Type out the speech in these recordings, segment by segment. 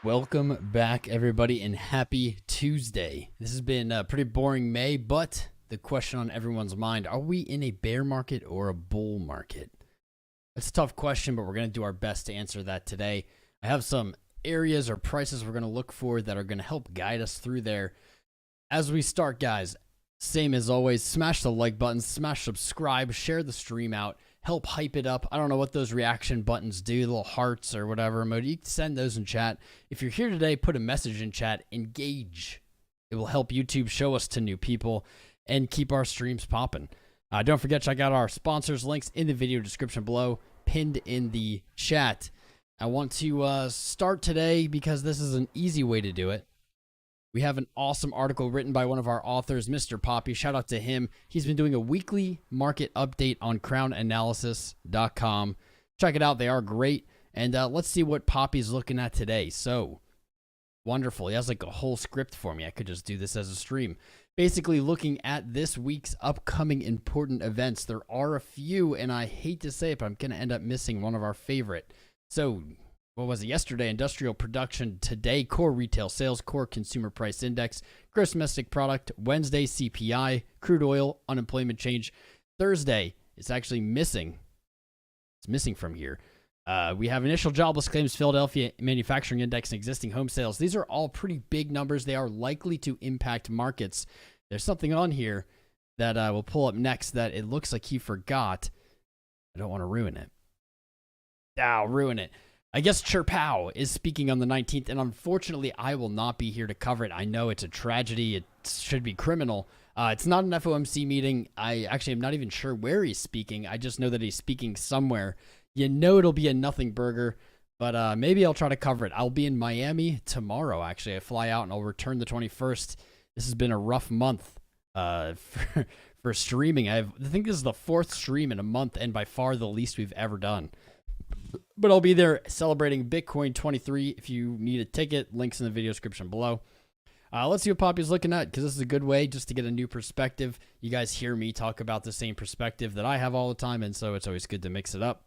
Welcome back, everybody, and happy Tuesday. This has been a pretty boring May, but the question on everyone's mind, are we in a bear market or a bull market? It's a tough question, but we're going to do our best to answer that today. I have some areas or prices we're going to look for that are going to help guide us through there. As we start, guys, same as always, smash the like button, smash subscribe, share the stream out, help hype it up. I don't know what those reaction buttons do, little hearts or whatever emoji. You can send those in chat. If you're here today, put a message in chat, engage. It will help YouTube show us to new people and keep our streams popping. Don't forget, check out our sponsors, links in the video description below, pinned in the chat. I want to start today because this is an easy way to do it. We have an awesome article written by one of our authors, Mr. Poppy. Shout out to him. He's been doing a weekly market update on crownanalysis.com. Check it out. They are great. And let's see what Poppy's looking at today. So, wonderful. He has like a whole script for me. I could just do this as a stream. Basically looking at this week's upcoming important events. There are a few, and I hate to say it, but I'm going to end up missing one of our favorite. So, what was it? Yesterday, industrial production. Today, core retail sales, core consumer price index, gross domestic product. Wednesday, CPI, crude oil, unemployment change. Thursday, it's actually missing. It's missing from here. We have initial jobless claims, Philadelphia manufacturing index, and existing home sales. These are all pretty big numbers. They are likely to impact markets. There's something on here that we'll pull up next that it looks like he forgot. I don't want to ruin it. I'll ruin it. I guess Chirpow is speaking on the 19th, and unfortunately, I will not be here to cover it. I know it's a tragedy. It should be criminal. It's not an FOMC meeting. I actually am not even sure where he's speaking. I just know that he's speaking somewhere. You know it'll be a nothing burger, but maybe I'll try to cover it. I'll be in Miami tomorrow, actually. I fly out, and I'll return the 21st. This has been a rough month for streaming. I think this is the 4th stream in a month, and by far the least we've ever done. But I'll be there celebrating Bitcoin 23. If you need a ticket, links in the video description below. Let's see what Poppy's looking at, because this is a good way just to get a new perspective. You guys hear me talk about the same perspective that I have all the time, and so it's always good to mix it up.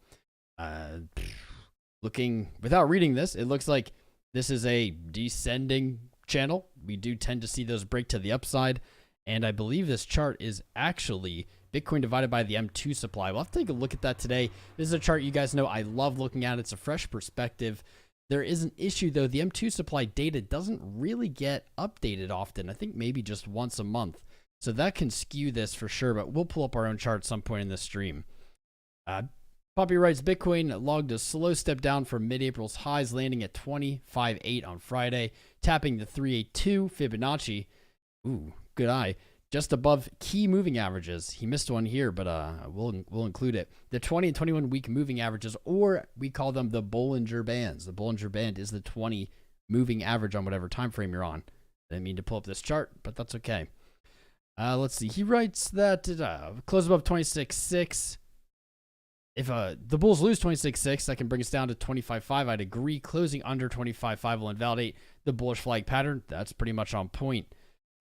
Looking, without reading this, it looks like this is a descending channel. We do tend to see those break to the upside, and I believe this chart is actually Bitcoin divided by the M2 supply. We'll have to take a look at that today. This is a chart you guys know I love looking at. It's a fresh perspective. There is an issue, though. The M2 supply data doesn't really get updated often. I think maybe just once a month. So that can skew this for sure, but we'll pull up our own chart at some point in this stream. Poppy writes, Bitcoin logged a slow step down from mid-April's highs, landing at 25.8 on Friday, tapping the 382 Fibonacci. Ooh, good eye. Just above key moving averages. He missed one here, but we'll include it. The 20 and 21 week moving averages, or we call them the Bollinger Bands. The Bollinger Band is the 20 moving average on whatever time frame you're on. I didn't mean to pull up this chart, but that's okay. Let's see. He writes that close above 26.6. If the Bulls lose 26.6, that can bring us down to 25.5. I'd agree. Closing under 25.5 will invalidate the bullish flag pattern. That's pretty much on point.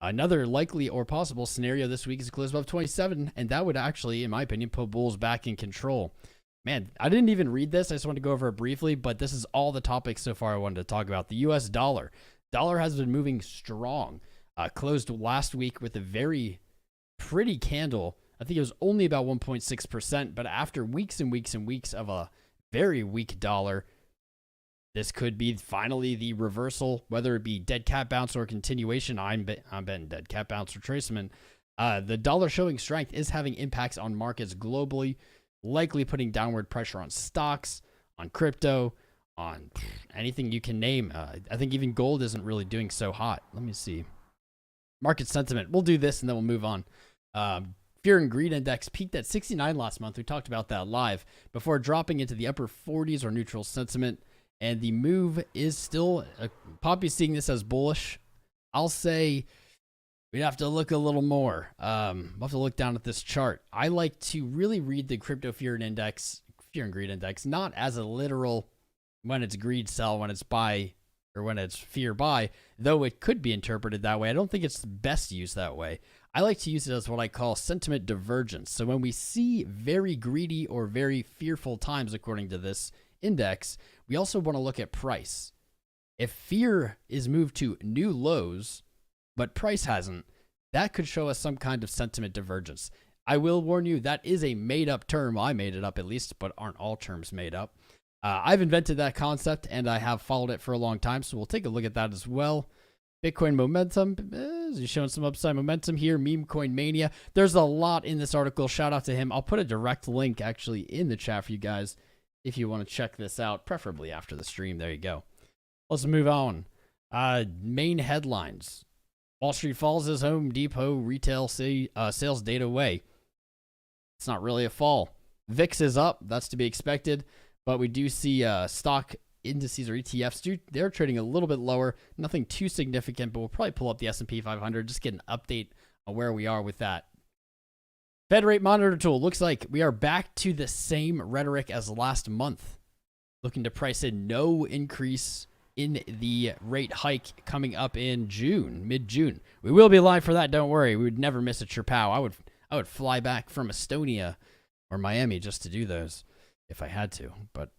Another likely or possible scenario this week is a close above 27, and that would actually, in my opinion, put bulls back in control. Man, I didn't even read this. I just wanted to go over it briefly, but this is all the topics so far I wanted to talk about. The U.S. dollar. Dollar has been moving strong. Closed last week with a very pretty candle. I think it was only about 1.6%, but after weeks and weeks and weeks of a very weak dollar, this could be finally the reversal, whether it be dead cat bounce or continuation. I'm betting dead cat bounce retracement. The dollar showing strength is having impacts on markets globally, likely putting downward pressure on stocks, on crypto, on anything you can name. I think even gold isn't really doing so hot. Let me see. Market sentiment. We'll do this and then we'll move on. Fear and greed index peaked at 69 last month. We talked about that live before dropping into the upper 40s or neutral sentiment. And the move is still, Poppy's seeing this as bullish. I'll say we'd have to look a little more. We'll have to look down at this chart. I like to really read the crypto fear and greed index, not as a literal when it's greed sell, when it's buy or when it's fear buy, though it could be interpreted that way. I don't think it's best used that way. I like to use it as what I call sentiment divergence. So when we see very greedy or very fearful times, according to this index, we also want to look at price. If fear is moved to new lows, but price hasn't, that could show us some kind of sentiment divergence. I will warn you, that is a made-up term. I made it up at least, but aren't all terms made up? I've invented that concept, and I have followed it for a long time, so we'll take a look at that as well. Bitcoin momentum, he's showing some upside momentum here. Meme coin mania. There's a lot in this article. Shout out to him. I'll put a direct link actually in the chat for you guys if you want to check this out, preferably after the stream. There you go. Let's move on. Main headlines. Wall Street falls as Home Depot retail sales data away. It's not really a fall. VIX is up. That's to be expected. But we do see stock indices or ETFs, they're trading a little bit lower. Nothing too significant, but we'll probably pull up the S&P 500, just get an update on where we are with that. Fed rate monitor tool. Looks like we are back to the same rhetoric as last month. Looking to price in no increase in the rate hike coming up in June, mid-June. We will be live for that, don't worry. We would never miss a Chirpow. I would fly back from Estonia or Miami just to do those if I had to, but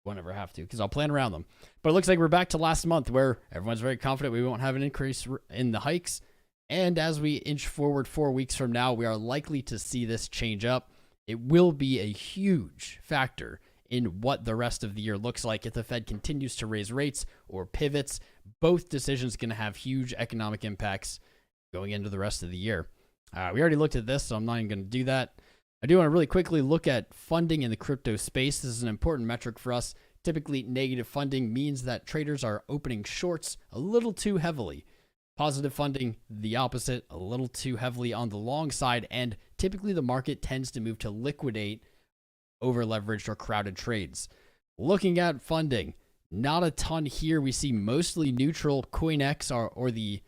won't ever have to because I'll plan around them. But it looks like we're back to last month where everyone's very confident we won't have an increase in the hikes. And as we inch forward 4 weeks from now, we are likely to see this change up. It will be a huge factor in what the rest of the year looks like. If the Fed continues to raise rates or pivots, both decisions going to have huge economic impacts going into the rest of the year. We already looked at this, so I'm not even going to do that. I do want to really quickly look at funding in the crypto space. This is an important metric for us. Typically, negative funding means that traders are opening shorts a little too heavily. Positive funding, the opposite, a little too heavily on the long side, and typically the market tends to move to liquidate over-leveraged or crowded trades. Looking at funding, not a ton here. We see mostly neutral. CoinX or the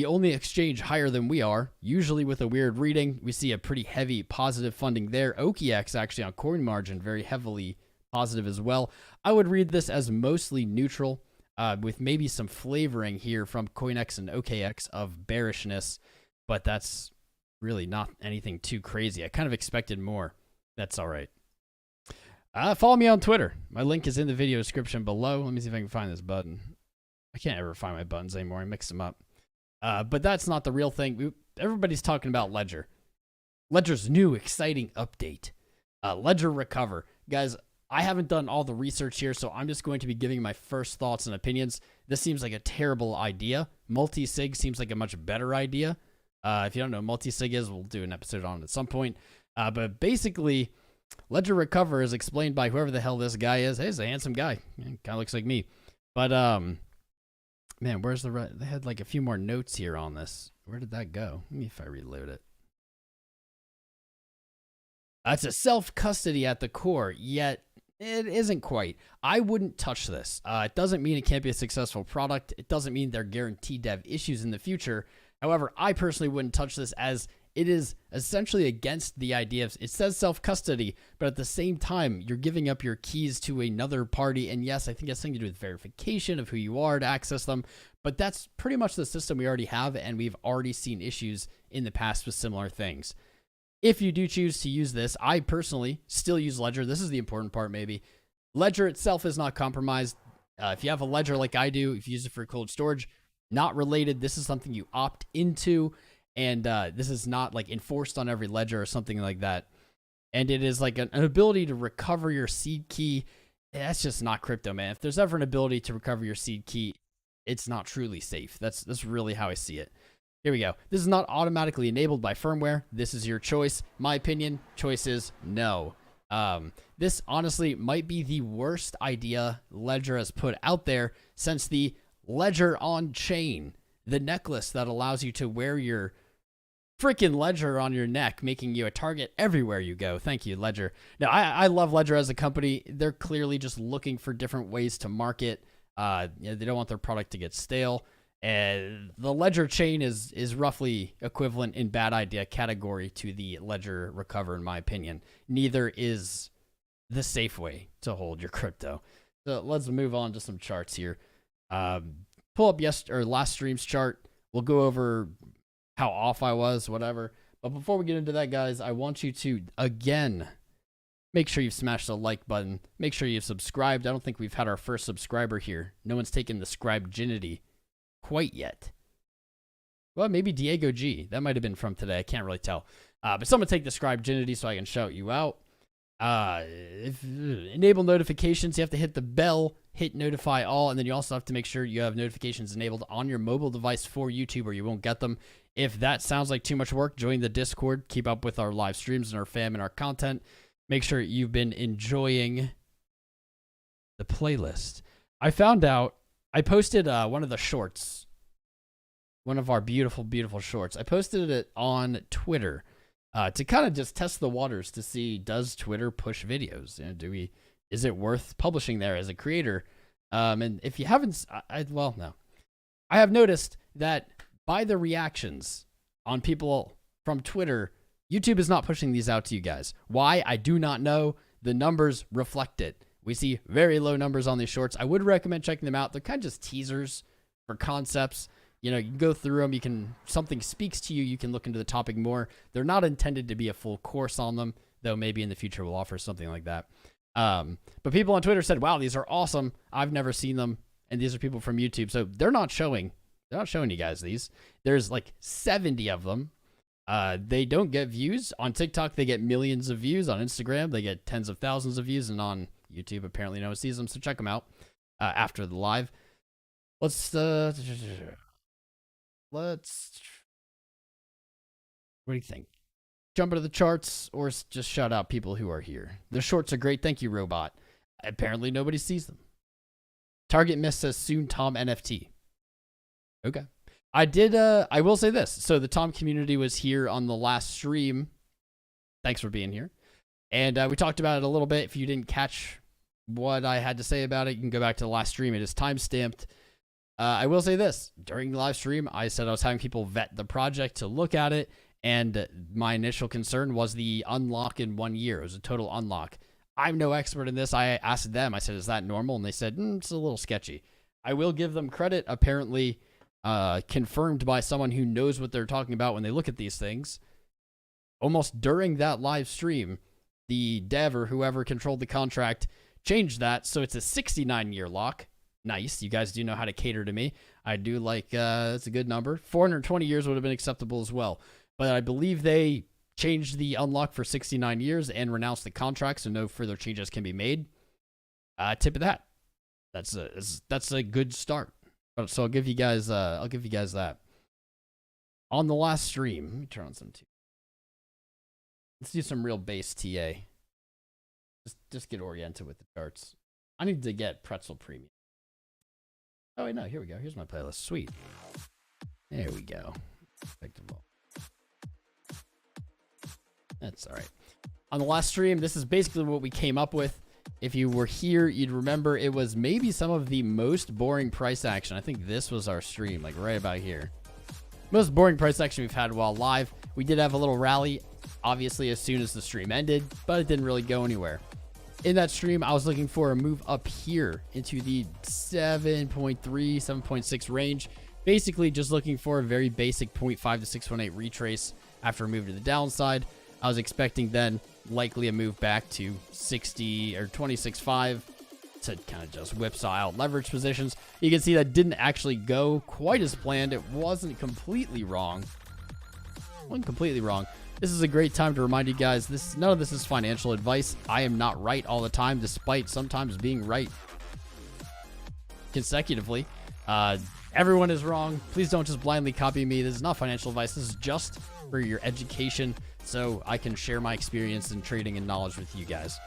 only exchange higher than we are, usually with a weird reading. We see a pretty heavy positive funding there. OKX actually on coin margin, very heavily positive as well. I would read this as mostly neutral, with maybe some flavoring here from CoinX and OKX of bearishness, but that's really not anything too crazy. I kind of expected more. That's all right. Follow me on Twitter. My link is in the video description below. Let me see if I can find this button. I can't ever find my buttons anymore. I mix them up. But that's not the real thing. Everybody's talking about Ledger. Ledger's new exciting update. Ledger Recover. Guys, I haven't done all the research here, so I'm just going to be giving my first thoughts and opinions. This seems like a terrible idea. Multi-sig seems like a much better idea. If you don't know what multi-sig is, we'll do an episode on it at some point. But basically, Ledger Recover is explained by whoever the hell this guy is. Hey, he's a handsome guy. Kind of looks like me. But, man, where's the... They had like a few more notes here on this. Where did that go? Let me if I reload it. It's a self-custody at the core, yet it isn't quite. I wouldn't touch this. It doesn't mean it can't be a successful product. It doesn't mean they're guaranteed to have issues in the future. However, I personally wouldn't touch this as it is essentially against the idea of, it says self-custody, but at the same time, you're giving up your keys to another party. And yes, I think it has something to do with verification of who you are to access them, but that's pretty much the system we already have, and we've already seen issues in the past with similar things. If you do choose to use this, I personally still use Ledger. This is the important part, maybe. Ledger itself is not compromised. If you have a Ledger like I do, if you use it for cold storage, not related. This is something you opt into, and this is not like enforced on every Ledger or something like that. And it is like an ability to recover your seed key. That's just not crypto, man. If there's ever an ability to recover your seed key, it's not truly safe. That's really how I see it. Here we go. This is not automatically enabled by firmware. This is your choice. My opinion, choice is no. This honestly might be the worst idea Ledger has put out there since the Ledger on chain, the necklace that allows you to wear your freaking Ledger on your neck, making you a target everywhere you go. Thank you, Ledger. Now, I love Ledger as a company. They're clearly just looking for different ways to market. They don't want their product to get stale. And the Ledger chain is roughly equivalent in bad idea category to the Ledger Recover, in my opinion. Neither is the safe way to hold your crypto. So let's move on to some charts here. Pull up last stream's chart. We'll go over how off I was, whatever. But before we get into that, guys, I want you to, again, make sure you've smashed the like button. Make sure you've subscribed. I don't think we've had our first subscriber here. No one's taken the scribe-ginity quite yet. Well, maybe Diego G. That might have been from today. I can't really tell. But someone take the scribe-ginity so I can shout you out. Enable notifications. You have to hit the bell, hit notify all, and then you also have to make sure you have notifications enabled on your mobile device for YouTube or you won't get them. If that sounds like too much work, join the Discord. Keep up with our live streams and our fam and our content. Make sure you've been enjoying the playlist. I found out, I posted one of the shorts, one of our beautiful, beautiful shorts. I posted it on Twitter to kind of just test the waters to see, does Twitter push videos? You know, is it worth publishing there as a creator? And if you haven't, well, no. I have noticed that by the reactions on people from Twitter, YouTube is not pushing these out to you guys. Why? I do not know. The numbers reflect it. We see very low numbers on these shorts. I would recommend checking them out. They're kind of just teasers for concepts. You know, you can go through them. You can, something speaks to you. You can look into the topic more. They're not intended to be a full course on them, though maybe in the future we'll offer something like that. But people on Twitter said, wow, these are awesome. I've never seen them. And these are people from YouTube. So they're not showing you guys these. There's like 70 of them. They don't get views. On TikTok, they get millions of views. On Instagram, they get tens of thousands of views. And on YouTube, apparently no one sees them. So check them out after the live. Let's what do you think? Jump into the charts or just shout out people who are here. The shorts are great. Thank you, Robot. Apparently nobody sees them. Target Miss says soon Tom NFT. Okay. I will say this. So the Tom community was here on the last stream. Thanks for being here. And we talked about it a little bit. If you didn't catch what I had to say about it, you can go back to the last stream. It is timestamped. I will say this. During the live stream, I said I was having people vet the project to look at it. And my initial concern was the unlock in 1 year. It was a total unlock. I'm no expert in this. I asked them, I said, is that normal? And they said, it's a little sketchy. I will give them credit. Apparently, confirmed by someone who knows what they're talking about when they look at these things. Almost during that live stream, the dev or whoever controlled the contract changed that. So it's a 69-year lock. Nice. You guys do know how to cater to me. I do like, that's a good number. 420 years would have been acceptable as well. But I believe they changed the unlock for 69 years and renounced the contract, so no further changes can be made. Tip of that. That's a good start. So I'll give you guys that. On the last stream, let me turn on some tea. Let's do some real base TA. Just get oriented with the charts. I need to get Pretzel Premium. Oh wait, no, here we go. Here's my playlist. Sweet. There we go. Respectable. That's all right. On the last stream, this is basically what we came up with. If you were here, you'd remember it was maybe some of the most boring price action. I think this was our stream, like right about here. Most boring price action we've had while live. We did have a little rally, obviously, as soon as the stream ended, but it didn't really go anywhere. In that stream, I was looking for a move up here into the 7.3, 7.6 range. Basically, just looking for a very basic 0.5 to 618 retrace after a move to the downside. I was expecting then likely a move back to 60 or 26.5 to kind of just whipsaw out leverage positions. You can see that didn't actually go quite as planned. It wasn't completely wrong. This is a great time to remind you guys, none of this is financial advice. I am not right all the time, despite sometimes being right consecutively. Everyone is wrong. Please don't just blindly copy me. This is not financial advice. This is just for your education, so I can share my experience in trading and knowledge with you guys.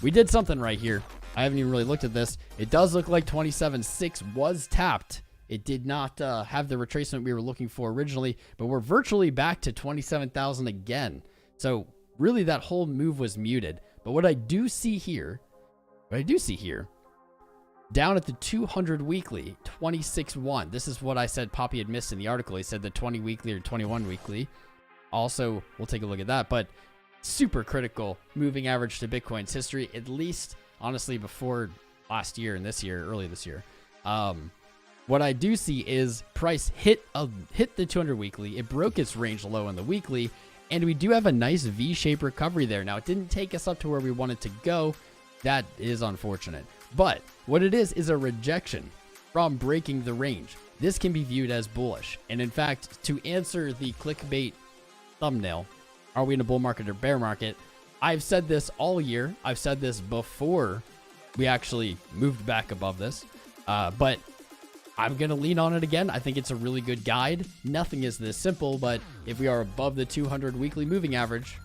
We did something right here. I haven't even really looked at this. It does look like 27.6 was tapped. It did not have the retracement we were looking for originally, but we're virtually back to 27,000 again. So really that whole move was muted. But what I do see here, down at the 200 weekly, 26.1. This is what I said Poppy had missed in the article. He said the 20 weekly or 21 weekly. Also, we'll take a look at that, but super critical moving average to Bitcoin's history, at least honestly before last year and this year, early this year. What I do see is price hit the 200 weekly. It broke its range low on the weekly, and we do have a nice V-shaped recovery there. Now, it didn't take us up to where we wanted to go. That is unfortunate. But what it is a rejection from breaking the range. This can be viewed as bullish. And in fact, to answer the clickbait thumbnail, are we in a bull market or bear market? I've said this all year. I've said this before we actually moved back above this. But I'm going to lean on it again. I think it's a really good guide. Nothing is this simple, but if we are above the 200 weekly moving average,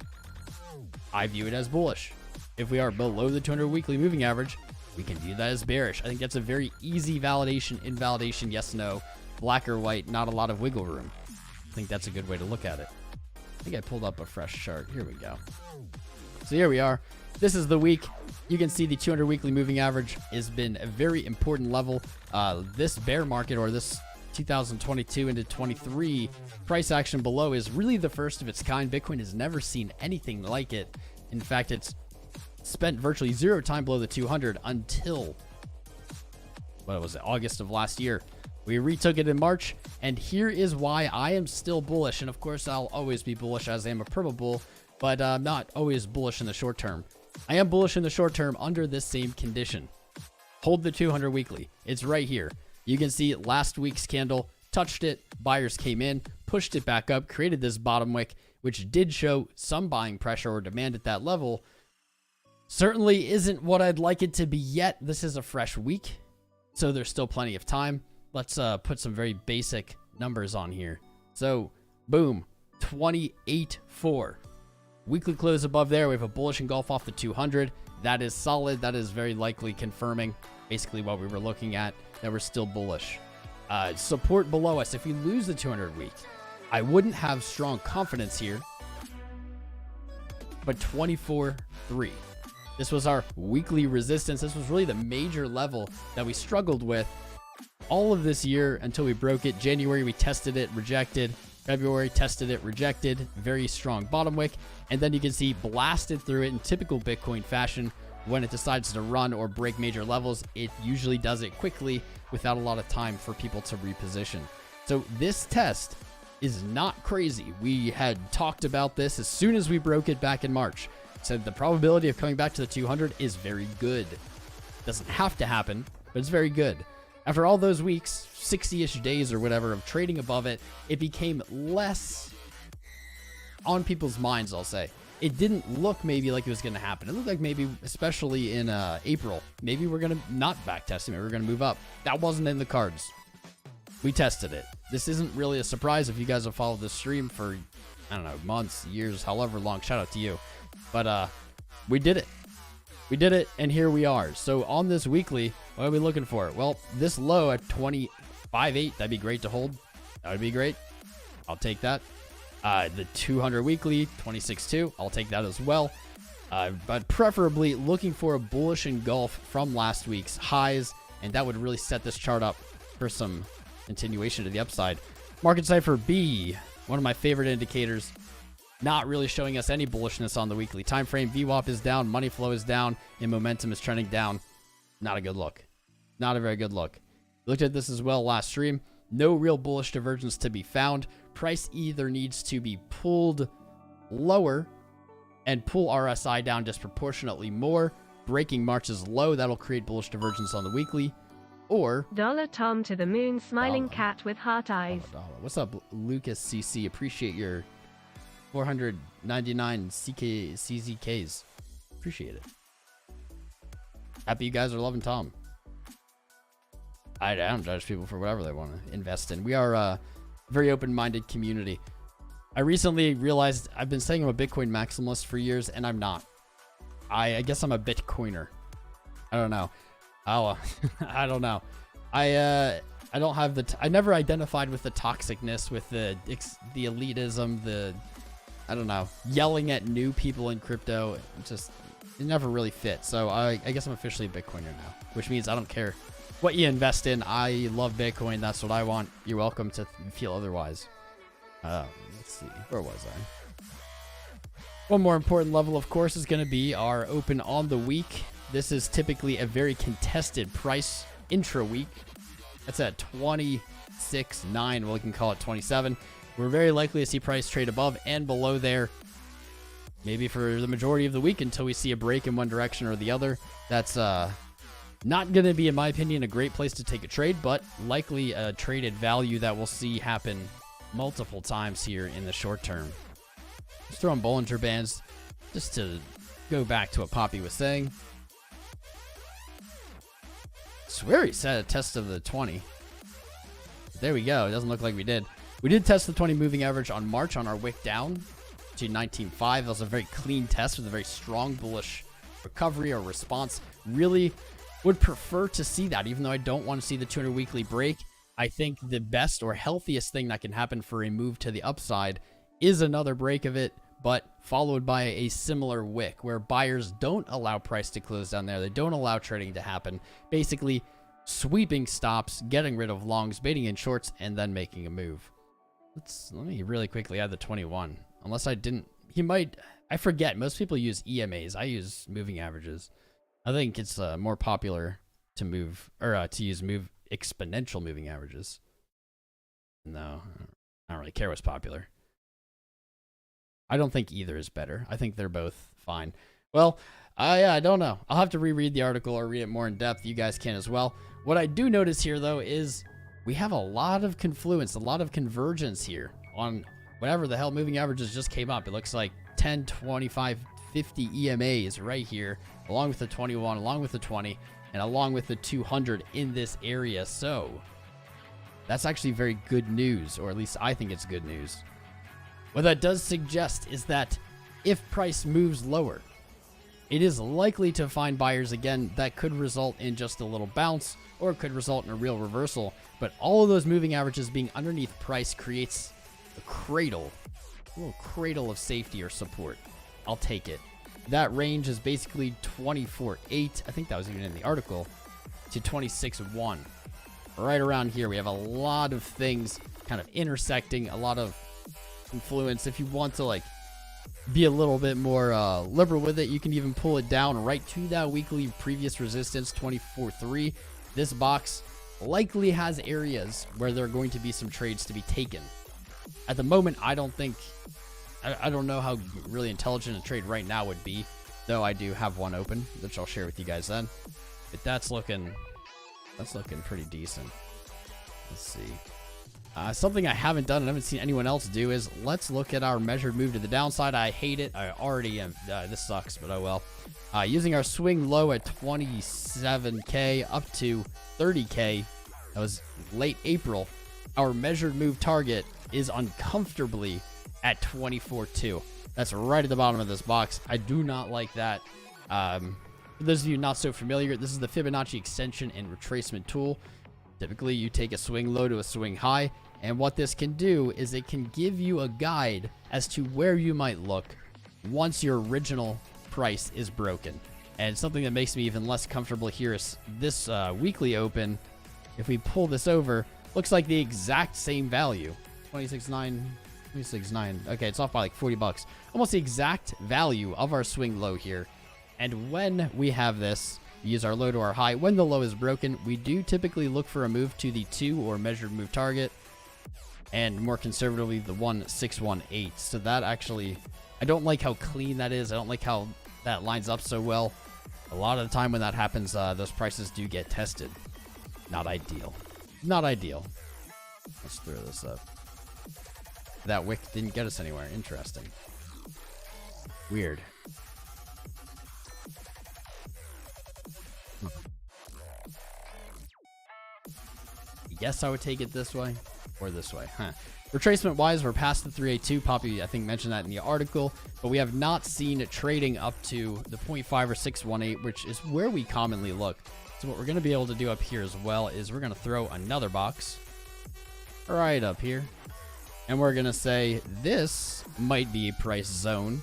I view it as bullish. If we are below the 200 weekly moving average, we can view that as bearish. I think that's a very easy validation, invalidation, yes, no, black or white, not a lot of wiggle room. I think that's a good way to look at it. I think I pulled up a fresh chart. Here we go. So here we are. This is the week. You can see the 200 weekly moving average has been a very important level. This bear market, or this 2022 into 23 price action below, is really the first of its kind. Bitcoin has never seen anything like it. In fact, it's spent virtually zero time below the 200 until, what was it, August of last year. We retook it in March, and here is why I am still bullish. And of course, I'll always be bullish as I am a purple bull, but I'm not always bullish in the short term. I am bullish in the short term under this same condition. Hold the 200 weekly. It's right here. You can see last week's candle touched it. Buyers came in, pushed it back up, created this bottom wick, which did show some buying pressure or demand at that level. Certainly isn't what I'd like it to be yet. This is a fresh week, so there's still plenty of time. Let's put some very basic numbers on here. So, boom, 28.4. Weekly close above there. We have a bullish engulf off the 200. That is solid. That is very likely confirming basically what we were looking at, that we're still bullish. Support below us. If we lose the 200 week, I wouldn't have strong confidence here, but 24.3. This was our weekly resistance. This was really the major level that we struggled with all of this year until we broke it. January, we tested it, rejected. February, tested it, rejected. Very strong bottom wick. And then you can see blasted through it in typical Bitcoin fashion. When it decides to run or break major levels, it usually does it quickly without a lot of time for people to reposition. So this test is not crazy. We had talked about this as soon as we broke it back in March. Said the probability of coming back to the 200 is very good. Doesn't have to happen, but it's very good. After all those weeks, 60-ish days or whatever of trading above it, it became less on people's minds, I'll say. It didn't look maybe like it was going to happen. It looked like maybe, especially in April, maybe we're going to not backtest it. Maybe we're going to move up. That wasn't in the cards. We tested it. This isn't really a surprise if you guys have followed this stream for, I don't know, months, years, however long. Shout out to you. But we did it. We did it, and here we are. So on this weekly, what are we looking for? Well, this low at 25.8, that'd be great to hold. That would be great. I'll take that. The 200 weekly, 26.2, I'll take that as well. But preferably looking for a bullish engulf from last week's highs, and that would really set this chart up for some continuation to the upside. Market cipher B, one of my favorite indicators. Not really showing us any bullishness on the weekly time frame. VWAP is down, money flow is down, and momentum is trending down. Not a good look. Not a very good look. Looked at this as well last stream. No real bullish divergence to be found. Price either needs to be pulled lower and pull RSI down disproportionately more, breaking March's low. That'll create bullish divergence on the weekly. Or Dollar Tom to the moon, smiling cat with heart eyes. What's up, Lucas CC? Appreciate your 499 CZKs. Appreciate it. Happy you guys are loving Tom. I don't judge people for whatever they want to invest in. We are a very open-minded community. I recently realized I've been saying I'm a Bitcoin maximalist for years, and I'm not. I guess I'm a Bitcoiner. I don't know. I don't know. I don't have I never identified with the toxicness, with the elitism, I don't know, yelling at new people in crypto. It never really fit. So I guess I'm officially a Bitcoiner now, which means I don't care what you invest in. I love Bitcoin. That's what I want. You're welcome to feel otherwise. Let's see. Where was I? One more important level, of course, is going to be our open on the week. this is typically a very contested price intra-week. That's at 26.9. Well, we can call it 27. We're very likely to see price trade above and below there, maybe for the majority of the week until we see a break in one direction or the other. That's not going to be, in my opinion, a great place to take a trade, but likely a traded value that we'll see happen multiple times here in the short term. Let's throw in Bollinger Bands just to go back to what Poppy was saying. I swear he set a test of the 20. There we go. It doesn't look like we did. We did test the 20 moving average on March on our wick down to 19.5. That was a very clean test with a very strong bullish recovery or response. Really would prefer to see that, even though I don't want to see the 200 weekly break. I think the best or healthiest thing that can happen for a move to the upside is another break of it, but followed by a similar wick where buyers don't allow price to close down there. They don't allow trading to happen. Basically, sweeping stops, getting rid of longs, baiting in shorts, and then making a move. Let me really quickly add the 21. Unless I didn't, I forget. Most people use EMAs. I use moving averages. I think it's more popular to use exponential moving averages. No, I don't really care what's popular. I don't think either is better. I think they're both fine. Well, I don't know. I'll have to reread the article or read it more in depth. You guys can as well. What I do notice here, though, is we have a lot of confluence, a lot of convergence here on whatever the hell moving averages just came up. It looks like 10, 25, 50 EMAs right here, along with the 21, along with the 20, and along with the 200 in this area. So that's actually very good news, or at least I think it's good news. What that does suggest is that if price moves lower, it is likely to find buyers again. That could result in just a little bounce, or it could result in a real reversal. But all of those moving averages being underneath price creates a little cradle of safety or support. I'll take it. That range is basically 24.8. I think that was even in the article, to 26.1. Right around here, we have a lot of things kind of intersecting, a lot of influence. If you want to be a little bit more liberal with it, you can even pull it down right to that weekly previous resistance, 24.3. This box likely has areas where there are going to be some trades to be taken. At the moment, I don't know how really intelligent a trade right now would be, though I do have one open, which I'll share with you guys then. But that's looking pretty decent. Let's see. Something I haven't done and haven't seen anyone else do is let's look at our measured move to the downside. I hate it. I already am. This sucks, but oh well. Using our swing low at 27K up to 30K, that was late April. Our measured move target is uncomfortably at 24.2. That's right at the bottom of this box. I do not like that. For those of you not so familiar, this is the Fibonacci extension and retracement tool. Typically, you take a swing low to a swing high, and what this can do is it can give you a guide as to where you might look once your original price is broken. And something that makes me even less comfortable here is this weekly open. If we pull this over, looks like the exact same value, 26.9. 26.9. Okay, it's off by like 40 bucks. Almost the exact value of our swing low here. And when we have this, we use our low to our high. When the low is broken, we do typically look for a move to the 2 or measured move target. And more conservatively, the 1.618. So that actually, I don't like how clean that is. I don't like how that lines up so well. A lot of the time when that happens, those prices do get tested. Not ideal. Not ideal. Let's throw this up. That wick didn't get us anywhere. Interesting. Weird. Yes, I would take it this way or this way. Retracement wise, we're past the 382. Poppy, I think, mentioned that in the article, but we have not seen it trading up to the 0.5 or 618, which is where we commonly look. So what we're going to be able to do up here as well is we're going to throw another box right up here. And we're going to say this might be a price zone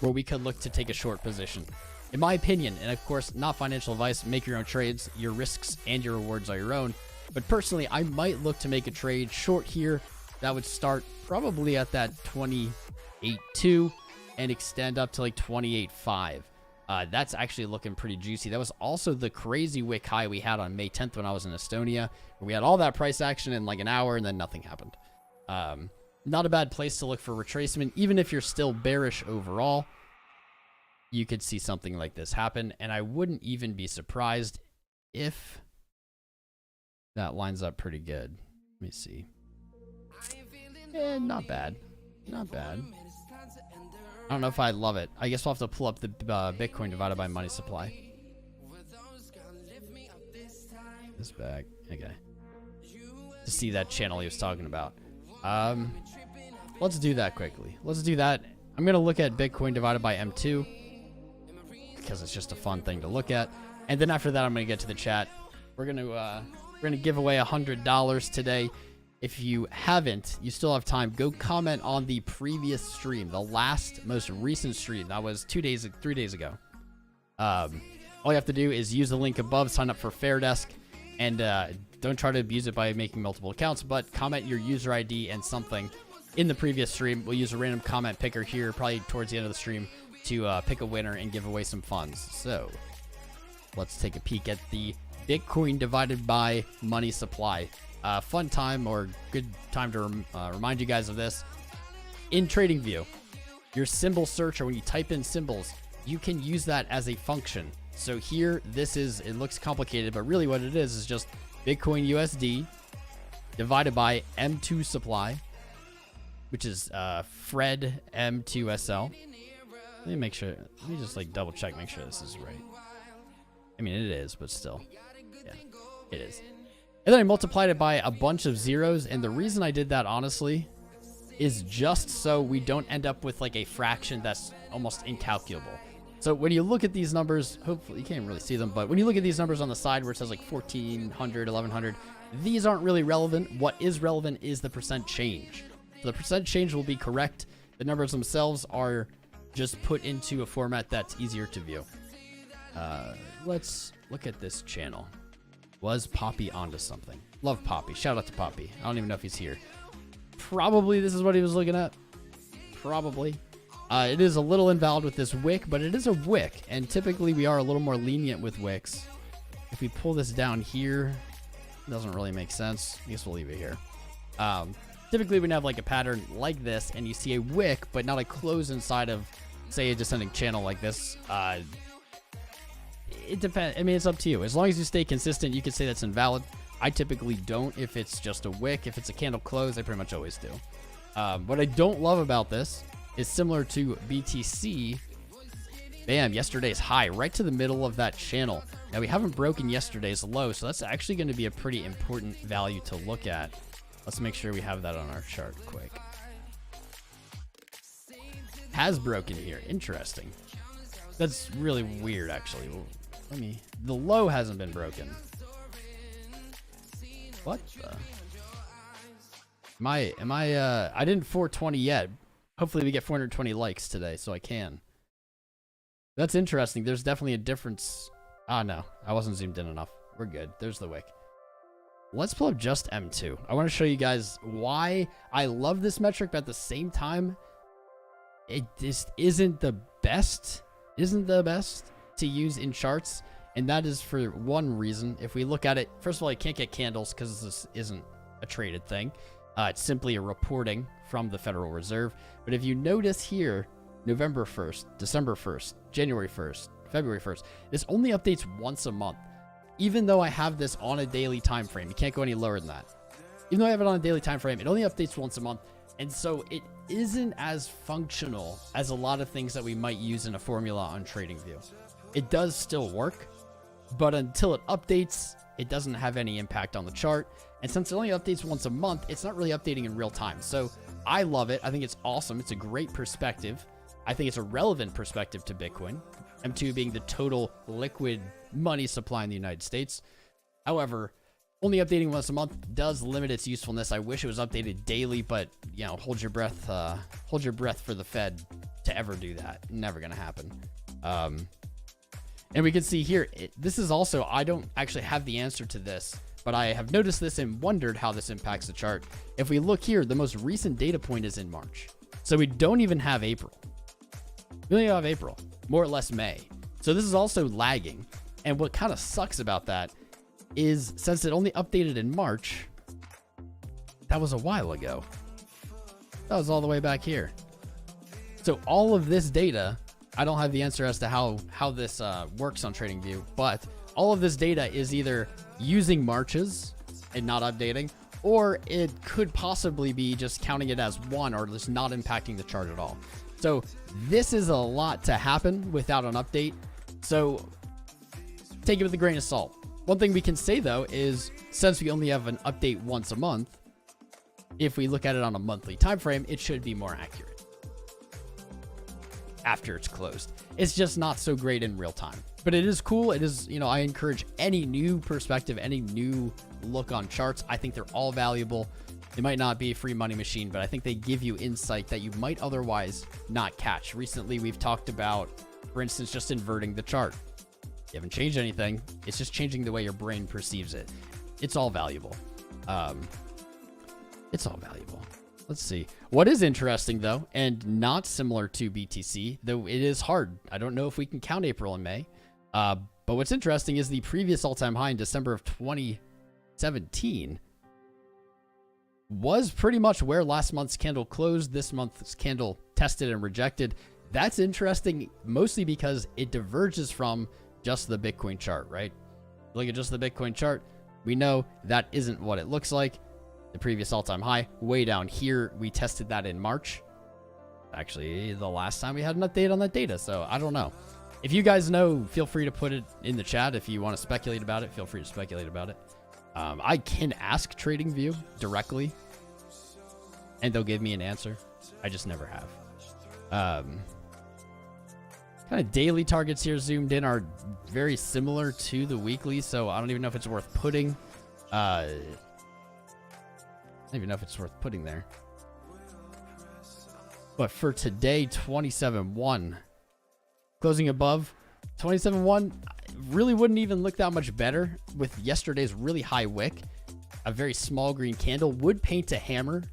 where we could look to take a short position. In my opinion, and of course, not financial advice, make your own trades. Your risks and your rewards are your own. But personally, I might look to make a trade short here that would start probably at that 28.2 and extend up to like 28.5. That's actually looking pretty juicy. That was also the crazy wick high we had on May 10th when I was in Estonia. We had all that price action in like an hour, and then nothing happened. Not a bad place to look for retracement. Even if you're still bearish overall, you could see something like this happen, and I wouldn't even be surprised if that lines up pretty good. Let me see. Not bad. Not bad. I don't know if I love it. I guess we'll have to pull up the Bitcoin divided by money supply. This back. Okay. To see that channel he was talking about. Let's do that quickly. Let's do that. I'm going to look at Bitcoin divided by M2 because it's just a fun thing to look at. And then after that, I'm going to get to the chat. We're going to give away $100 today. If you haven't, you still have time. Go comment on the previous stream, the most recent stream. That was 3 days ago. All you have to do is use the link above, sign up for Fairdesk, and don't try to abuse it by making multiple accounts, but comment your user ID and something in the previous stream. We'll use a random comment picker here, probably towards the end of the stream, to pick a winner and give away some funds. So let's take a peek at the Bitcoin divided by money supply. Fun time or good time to remind you guys of this. In TradingView, your symbol search, or when you type in symbols, you can use that as a function. So here, it looks complicated, but really what it is just Bitcoin USD divided by M2 supply, which is Fred M2SL. Let me just like double check, make sure this is right. I mean, it is, but still. Yeah, it is. And then I multiplied it by a bunch of zeros, and the reason I did that, honestly, is just so we don't end up with like a fraction that's almost incalculable. So when you look at these numbers, hopefully you can't really see them, but when you look at these numbers on the side where it says like 1400, 1100, these aren't really relevant. What is relevant is the percent change. So the percent change will be correct. The numbers themselves are just put into a format that's easier to view. Let's look at this channel. Was Poppy onto something? Love Poppy. Shout out to Poppy. I don't even know if he's here. Probably this is what he was looking at. Probably. It is a little invalid with this wick, but it is a wick, and typically we are a little more lenient with wicks. If we pull this down here, it doesn't really make sense. I guess we'll leave it here. Typically when you have like a pattern like this, and you see a wick, but not a close inside of, say, a descending channel like this, it depends. I mean, it's up to you. As long as you stay consistent, you can say that's invalid. I typically don't if it's just a wick. If it's a candle close, I pretty much always do. What I don't love about this is similar to BTC. Bam, yesterday's high, right to the middle of that channel. Now, we haven't broken yesterday's low, so that's actually going to be a pretty important value to look at. Let's make sure we have that on our chart quick. Has broken here. Interesting. That's really weird, actually. The low hasn't been broken. What the? I didn't 420 yet. Hopefully we get 420 likes today so I can. That's interesting. There's definitely a difference. Ah, no. I wasn't zoomed in enough. We're good. There's the wick. Let's pull up just M2. I want to show you guys why I love this metric, but at the same time, it just isn't the best. To use in charts, and that is for one reason. If we look at it, first of all, you can't get candles because this isn't a traded thing. It's simply a reporting from the Federal Reserve. But if you notice here, November 1st, December 1st, January 1st, February 1st, this only updates once a month. Even though I have this on a daily time frame, you can't go any lower than that. Even though I have it on a daily time frame, it only updates once a month. And so it isn't as functional as a lot of things that we might use in a formula on TradingView. It does still work, but until it updates, it doesn't have any impact on the chart. And since it only updates once a month, it's not really updating in real time. So I love it. I think it's awesome. It's a great perspective. I think it's a relevant perspective to Bitcoin. M2 being the total liquid money supply in the United States. However, only updating once a month does limit its usefulness. I wish it was updated daily, but you know, hold your breath for the Fed to ever do that. Never gonna happen. And we can see here, this is also, I don't actually have the answer to this, but I have noticed this and wondered how this impacts the chart. If we look here, the most recent data point is in March. So we don't even have April. We only have April, more or less May. So So this is also lagging. And what kind of sucks about that is since it only updated in March, that was a while ago. That was all the way back here. So all of this data, I don't have the answer as to how this works on TradingView, but all of this data is either using Marches and not updating, or it could possibly be just counting it as one or just not impacting the chart at all. So this is a lot to happen without an update. So take it with a grain of salt. One thing we can say though is since we only have an update once a month, if we look at it on a monthly time frame, it should be more accurate after it's closed. It's just not so great in real time, but it is cool. It is, you know, I encourage any new perspective, any new look on charts. I think they're all valuable. They might not be a free money machine, but I think they give you insight that you might otherwise not catch. Recently, we've talked about, for instance, just inverting the chart. You haven't changed anything. It's just changing the way your brain perceives it. It's all valuable. It's all valuable. Let's see. What is interesting, though, and not similar to BTC, though it is hard. I don't know if we can count April and May. But what's interesting is the previous all-time high in December of 2017 was pretty much where last month's candle closed. This month's candle tested and rejected. That's interesting, mostly because it diverges from just the Bitcoin chart, right? Look at just the Bitcoin chart. We know that isn't what it looks like. The previous all-time high way down here, we tested that in March. Actually, the last time we had an update on that data, so I don't know. If you guys know, feel free to put it in the chat. If you want to speculate about it, feel free to speculate about it. I can ask TradingView directly, and they'll give me an answer. I just never have. Kind of daily targets here zoomed in are very similar to the weekly, so I don't even know if it's worth putting. I don't even know if it's worth putting there. But for today, 27.1. Closing above 27.1 really wouldn't even look that much better with yesterday's really high wick. A very small green candle would paint a hammer,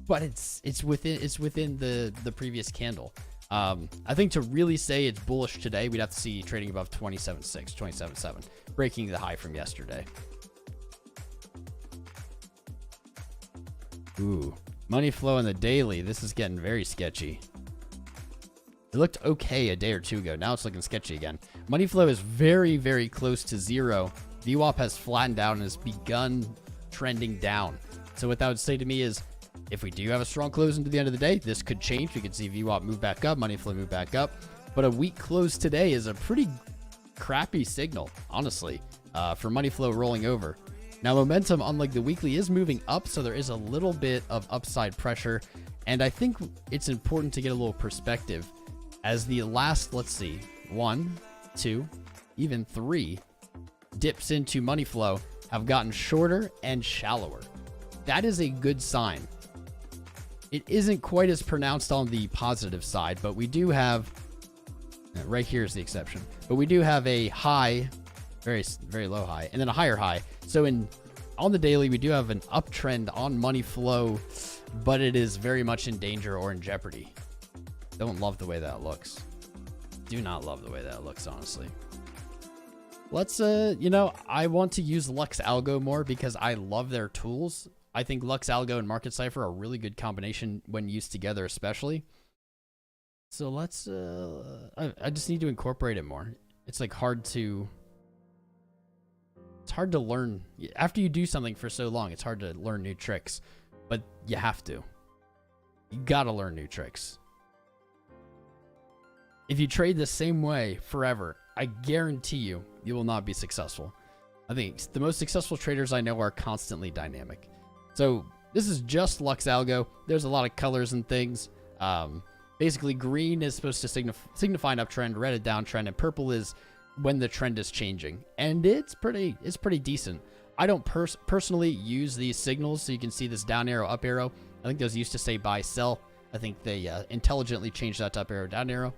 but it's within the previous candle. I think to really say it's bullish today, we'd have to see trading above 27.6, 27.7, breaking the high from yesterday. Ooh, money flow in the daily. This is getting very sketchy. It looked okay a day or two ago. Now it's looking sketchy again. Money flow is very, very close to zero. VWAP has flattened out and has begun trending down. So what that would say to me is, if we do have a strong close into the end of the day, this could change. We could see VWAP move back up, money flow move back up. But a weak close today is a pretty crappy signal, honestly, for money flow rolling over. Now, momentum, unlike the weekly, is moving up, so there is a little bit of upside pressure. And I think it's important to get a little perspective as the last, let's see, 1, 2, even 3 dips into money flow have gotten shorter and shallower. That is a good sign. It isn't quite as pronounced on the positive side, but we do have, right here is the exception, but we do have a high, very, very low high, and then a higher high. So on the daily, we do have an uptrend on money flow, but it is very much in danger or in jeopardy. Don't love the way that looks. Do not love the way that looks, honestly. Let's, I want to use LuxAlgo more because I love their tools. I think LuxAlgo and Market Cypher are a really good combination when used together, especially. So let's, I just need to incorporate it more. It's like hard to learn. After you do something for so long, it's hard to learn new tricks, but you have to. You gotta learn new tricks. If you trade the same way forever, I guarantee you will not be successful. I think the most successful traders I know are constantly dynamic. So this is just LuxAlgo. There's a lot of colors and things. Basically, green is supposed to signify an uptrend, red a downtrend, and purple is when the trend is changing. And it's pretty decent. I don't personally use these signals, so you can see this down arrow, up arrow. I think those used to say buy, sell. I think they intelligently changed that to up arrow, down arrow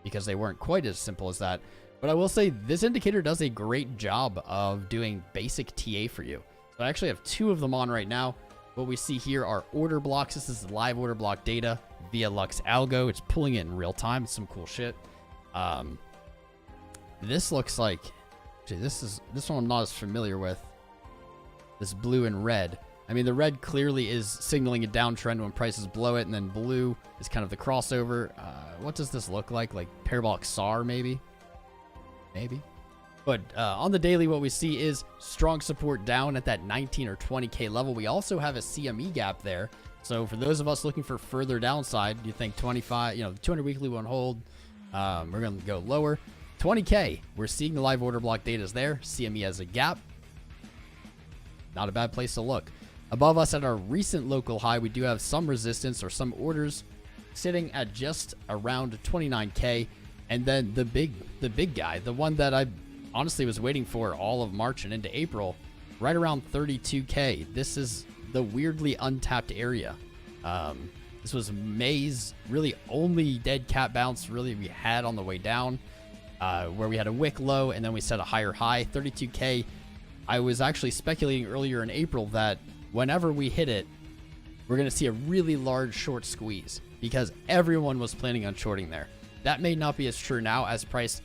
because they weren't quite as simple as that. But I will say this indicator does a great job of doing basic TA for you. So I actually have 2 of them on right now. What we see here are order blocks. This is live order block data via LuxAlgo. It's pulling it in real time. It's some cool shit. This looks like, actually, this one I'm not as familiar with. This blue and red. I mean, the red clearly is signaling a downtrend when prices blow it, and then blue is kind of the crossover. What does this look like? Like parabolic SAR, maybe? Maybe. But on the daily, what we see is strong support down at that 19 or 20K level. We also have a CME gap there. So for those of us looking for further downside, you think 25, the 200 weekly won't hold. We're going to go lower. 20K, we're seeing the live order block data is there. CME has a gap. Not a bad place to look. Above us at our recent local high, we do have some resistance or some orders sitting at just around 29K. And then the big guy, the one that I honestly was waiting for all of March and into April, right around 32K. This is the weirdly untapped area. This was May's really only dead cat bounce really we had on the way down, where we had a wick low and then we set a higher high, 32K. I was actually speculating earlier in April that whenever we hit it, we're going to see a really large short squeeze because everyone was planning on shorting there. That may not be as true now as price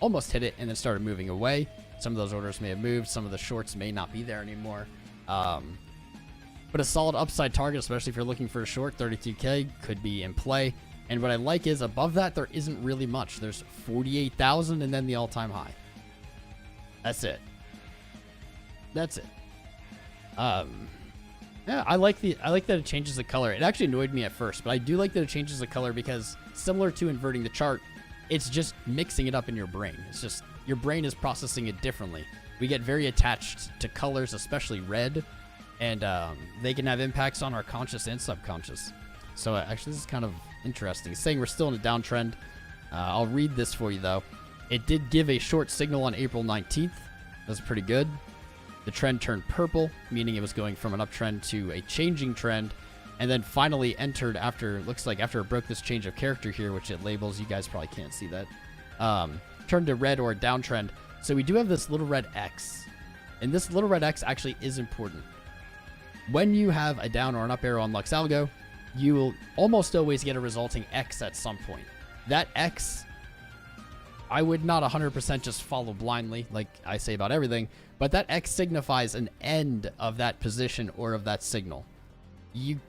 almost hit it and then started moving away. Some of those orders may have moved. Some of the shorts may not be there anymore. But a solid upside target, especially if you're looking for a short, 32K could be in play. And what I like is above that, there isn't really much. There's 48,000 and then the all-time high. That's it. That's it. Yeah, I like that it changes the color. It actually annoyed me at first, but I do like that it changes the color because similar to inverting the chart, it's just mixing it up in your brain. It's just your brain is processing it differently. We get very attached to colors, especially red, and they can have impacts on our conscious and subconscious. So actually, this is kind of interesting. It's saying we're still in a downtrend. I'll read this for you though. It did give a short signal on April 19th. That's pretty good. The trend turned purple, meaning it was going from an uptrend to a changing trend, and then finally entered looks like after it broke this change of character here, which it labels, you guys probably can't see that, turned to red or a downtrend. So we do have this little red X, and this little red X actually is important. When you have a down or an up arrow on LuxAlgo, you will almost always get a resulting X at some point. That X, I would not 100% just follow blindly, like I say about everything, but that X signifies an end of that position or of that signal.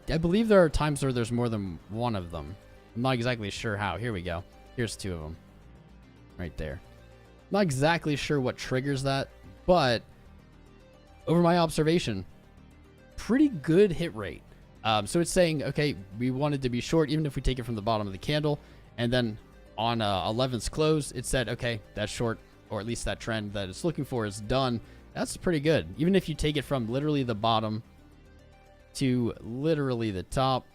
I believe there are times where there's more than one of them. I'm not exactly sure how. Here we go. Here's two of them. Right there. Not exactly sure what triggers that, but over my observation, pretty good hit rate. So it's saying, okay, we wanted to be short, even if we take it from the bottom of the candle, and then on 11's close, it said, okay, that short, or at least that trend that it's looking for is done. That's pretty good. Even if you take it from literally the bottom to literally the top,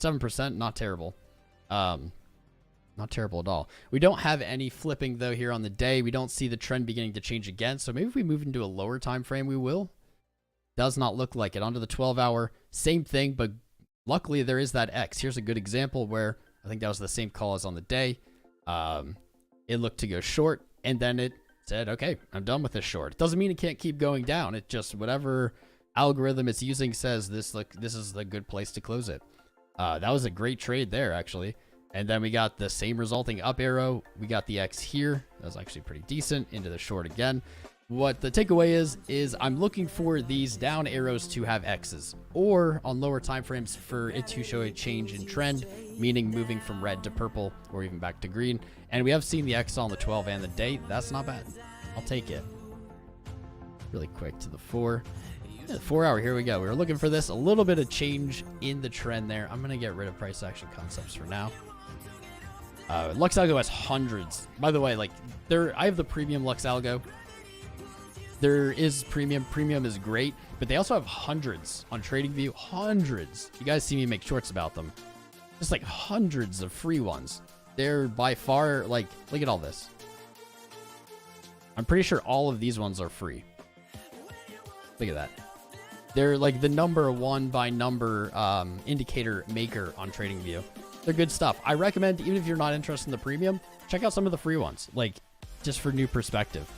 7%, not terrible. Not terrible at all. We don't have any flipping though here on the day. We don't see the trend beginning to change again. So maybe if we move into a lower time frame, we will. Does not look like it. Onto the 12-hour, same thing, but luckily there is that X. Here's a good example where I think that was the same call as on the day. It looked to go short, and then it said, okay, I'm done with this short. It doesn't mean it can't keep going down. It just, whatever algorithm it's using says this is a good place to close it. That was a great trade there, actually. And then we got the same resulting up arrow. We got the X here. That was actually pretty decent. Into the short again. What the takeaway is I'm looking for these down arrows to have X's, or on lower time frames for it to show a change in trend, meaning moving from red to purple or even back to green. And we have seen the X on the 12 and the day. That's not bad. I'll take it. Really quick to the 4. Yeah, the 4 hour, here we go. We were looking for this, a little bit of change in the trend there. I'm going to get rid of price action concepts for now. LuxAlgo has hundreds. By the way, like I have the premium LuxAlgo. There is premium. Premium is great, but they also have hundreds on TradingView. Hundreds. You guys see me make shorts about them. Just like hundreds of free ones. They're by far, like, look at all this. I'm pretty sure all of these ones are free. Look at that. They're like the number one by number indicator maker on TradingView. They're good stuff. I recommend, even if you're not interested in the premium, check out some of the free ones, like just for new perspective.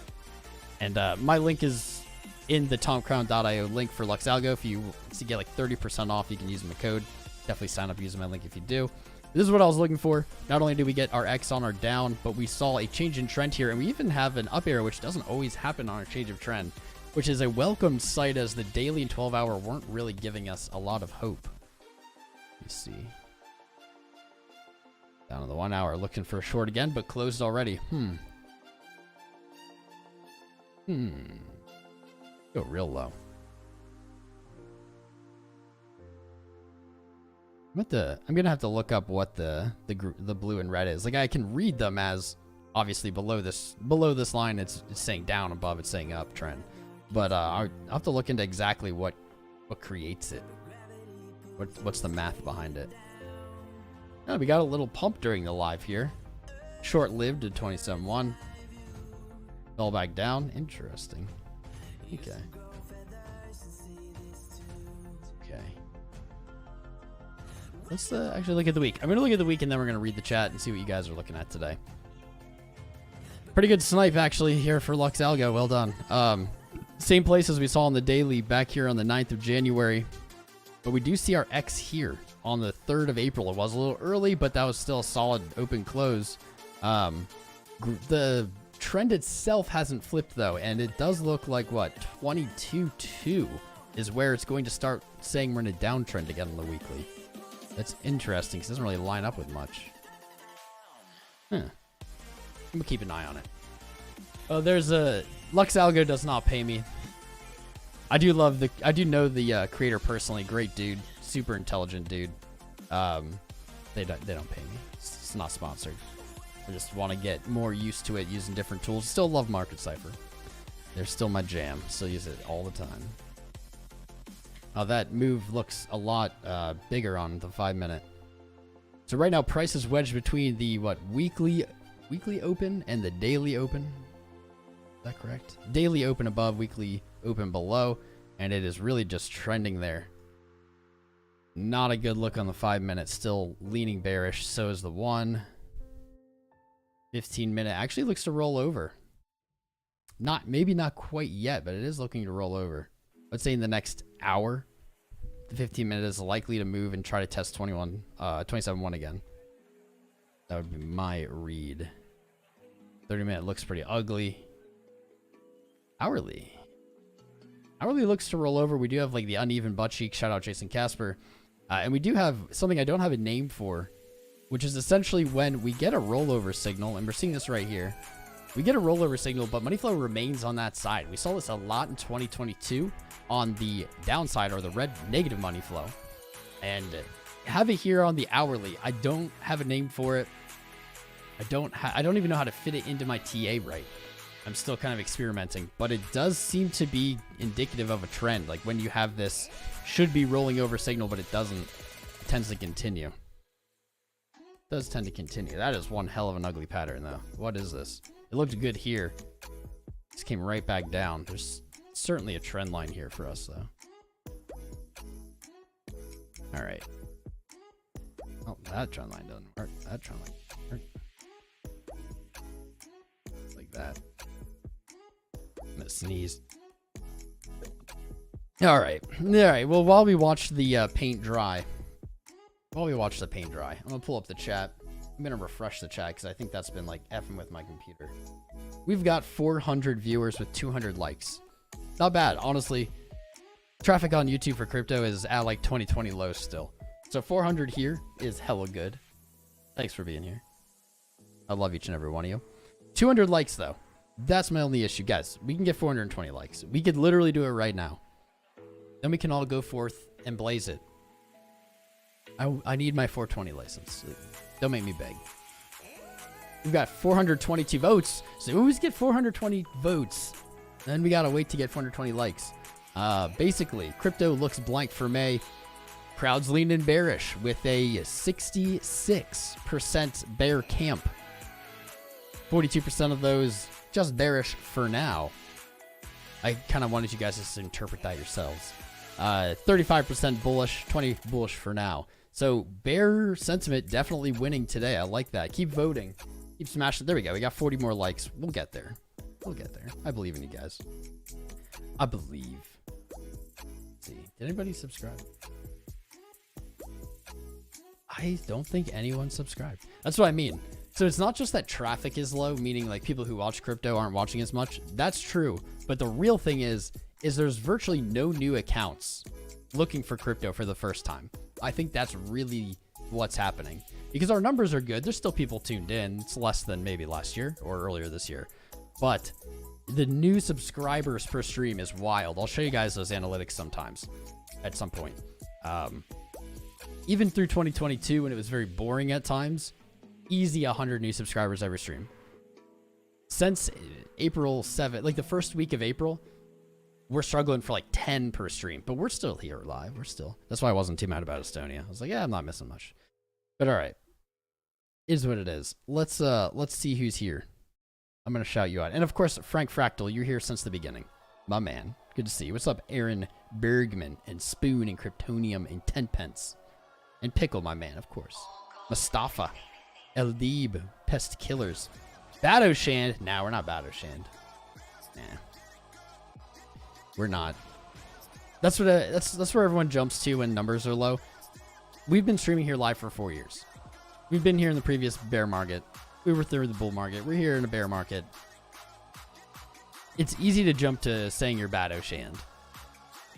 And my link is in the tomcrown.io link for LuxAlgo. If you get like 30% off, you can use my code. Definitely sign up using my link if you do. This is what I was looking for. Not only did we get our X on our down, but we saw a change in trend here, and we even have an up arrow, which doesn't always happen on a change of trend, which is a welcome sight as the daily and 12-hour weren't really giving us a lot of hope. You see. Down to the 1 hour, looking for a short again, but closed already. Go real low. I'm gonna have to look up what the blue and red is. Like, I can read them as obviously below this line it's saying down, above it's saying up trend. But I'll have to look into exactly what creates it. What's the math behind it? Oh, we got a little pump during the live here. Short-lived to 27.1. Fell back down. Interesting. Okay. Let's actually look at the week. I'm going to look at the week, and then we're going to read the chat and see what you guys are looking at today. Pretty good snipe, actually, here for LuxAlgo. Well done. Same place as we saw on the daily back here on the 9th of January. But we do see our X here on the 3rd of April. It was a little early, but that was still a solid open close. The trend itself hasn't flipped, though, and it does look like, what, 22.2 is where it's going to start saying we're in a downtrend again on the weekly. That's interesting, because it doesn't really line up with much. I'm gonna keep an eye on it. Oh, there's a... LuxAlgo does not pay me. I do know the creator personally. Great dude. Super intelligent dude. They don't pay me. It's not sponsored. I just want to get more used to it using different tools. Still love Market Cypher. They're still my jam. Still use it all the time. That move looks a lot bigger on the 5-minute. So right now, price is wedged between the weekly open and the daily open. Is that correct? Daily open above, weekly open below, and it is really just trending there. Not a good look on the 5-minute. Still leaning bearish. So is the 15-minute. Actually looks to roll over. Maybe not quite yet, but it is looking to roll over. Let's say in the next hour, the 15-minute is likely to move and try to test 27.1 again. That would be my read. 30-minute looks pretty ugly. Hourly looks to roll over. We do have like the uneven butt cheek. Shout out Jason Casper. And we do have something I don't have a name for, which is essentially when we get a rollover signal, and we're seeing this right here. We get a rollover signal, but money flow remains on that side. We saw this a lot in 2022 on the downside, or the red negative money flow. And have it here on the hourly. I don't have a name for it. I don't even know how to fit it into my TA right. I'm still kind of experimenting, but it does seem to be indicative of a trend. Like when you have this should be rolling over signal, but it doesn't, it tends to continue. It does tend to continue. That is one hell of an ugly pattern though. What is this? It looked good here. This came right back down. There's certainly a trend line here for us though. All right. Oh, that trend line doesn't work. That trend line doesn't work. Like that. I'm gonna sneeze. All right. Well, while we watch the paint dry, I'm gonna pull up the chat. I'm gonna refresh the chat because I think that's been like effing with my computer. We've got 400 viewers with 200 likes. Not bad, honestly. Traffic on YouTube for crypto is at like 2020 lows still. So 400 here is hella good. Thanks for being here. I love each and every one of you. 200 likes though. That's my only issue. Guys, we can get 420 likes. We could literally do it right now. Then we can all go forth and blaze it. I need my 420 license. Don't make me beg. We've got 422 votes. So we always get 420 votes. Then we gotta wait to get 420 likes. Basically, crypto looks blank for May. Crowds lean in bearish with a 66% bear camp. 42% of those just bearish for now. I kind of wanted you guys to just interpret that yourselves. 35% bullish, 20 bullish for now. So bear sentiment definitely winning today. I like that. Keep voting. Keep smashing. There we go. We got 40 more likes. We'll get there. We'll get there. I believe in you guys. I believe. Let's see. Did anybody subscribe? I don't think anyone subscribed. That's what I mean. So it's not just that traffic is low, meaning like people who watch crypto aren't watching as much. That's true. But the real thing is there's virtually no new accounts looking for crypto for the first time. I think that's really what's happening because our numbers are good. There's still people tuned in. It's less than maybe last year or earlier this year, but the new subscribers per stream is wild. I'll show you guys those analytics sometimes at some point. Even through 2022 when it was very boring at times, easy 100 new subscribers every stream. Since April 7th, like the first week of April, we're struggling for like 10 per stream, but we're still here live. That's why I wasn't too mad about Estonia. I was like, yeah, I'm not missing much. But all right. Is what it is. Let's see who's here. I'm going to shout you out. And of course, Frank Fractal, you're here since the beginning. My man. Good to see you. What's up, Aaron Bergman and Spoon and Kryptonium and 10 pence. And Pickle, my man, of course. Mustafa. Eldib. Pest Killers. Badoshand. Nah, we're not Badoshand. Nah. We're not. That's where everyone jumps to when numbers are low. We've been streaming here live for 4 years. We've been here in the previous bear market. We were through the bull market. We're here in a bear market. It's easy to jump to saying you're Badoshand.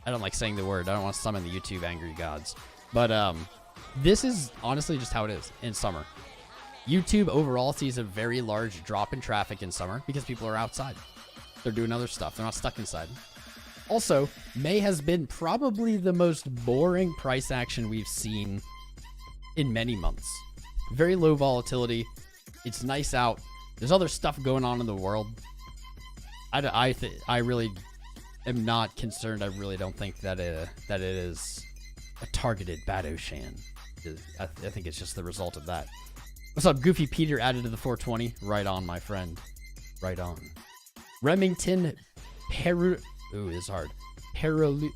I don't like saying the word. I don't want to summon the YouTube angry gods. But this is honestly just how it is in summer. YouTube overall sees a very large drop in traffic in summer because people are outside. They're doing other stuff. They're not stuck inside. Also, May has been probably the most boring price action we've seen in many months. Very low volatility. It's nice out. There's other stuff going on in the world. I really am not concerned. I really don't think that it is a targeted Badoshand. I think it's just the result of that. What's up, Goofy Peter added to the 420? Right on, my friend. Right on. Remington Peru. Ooh, this is hard. Perut.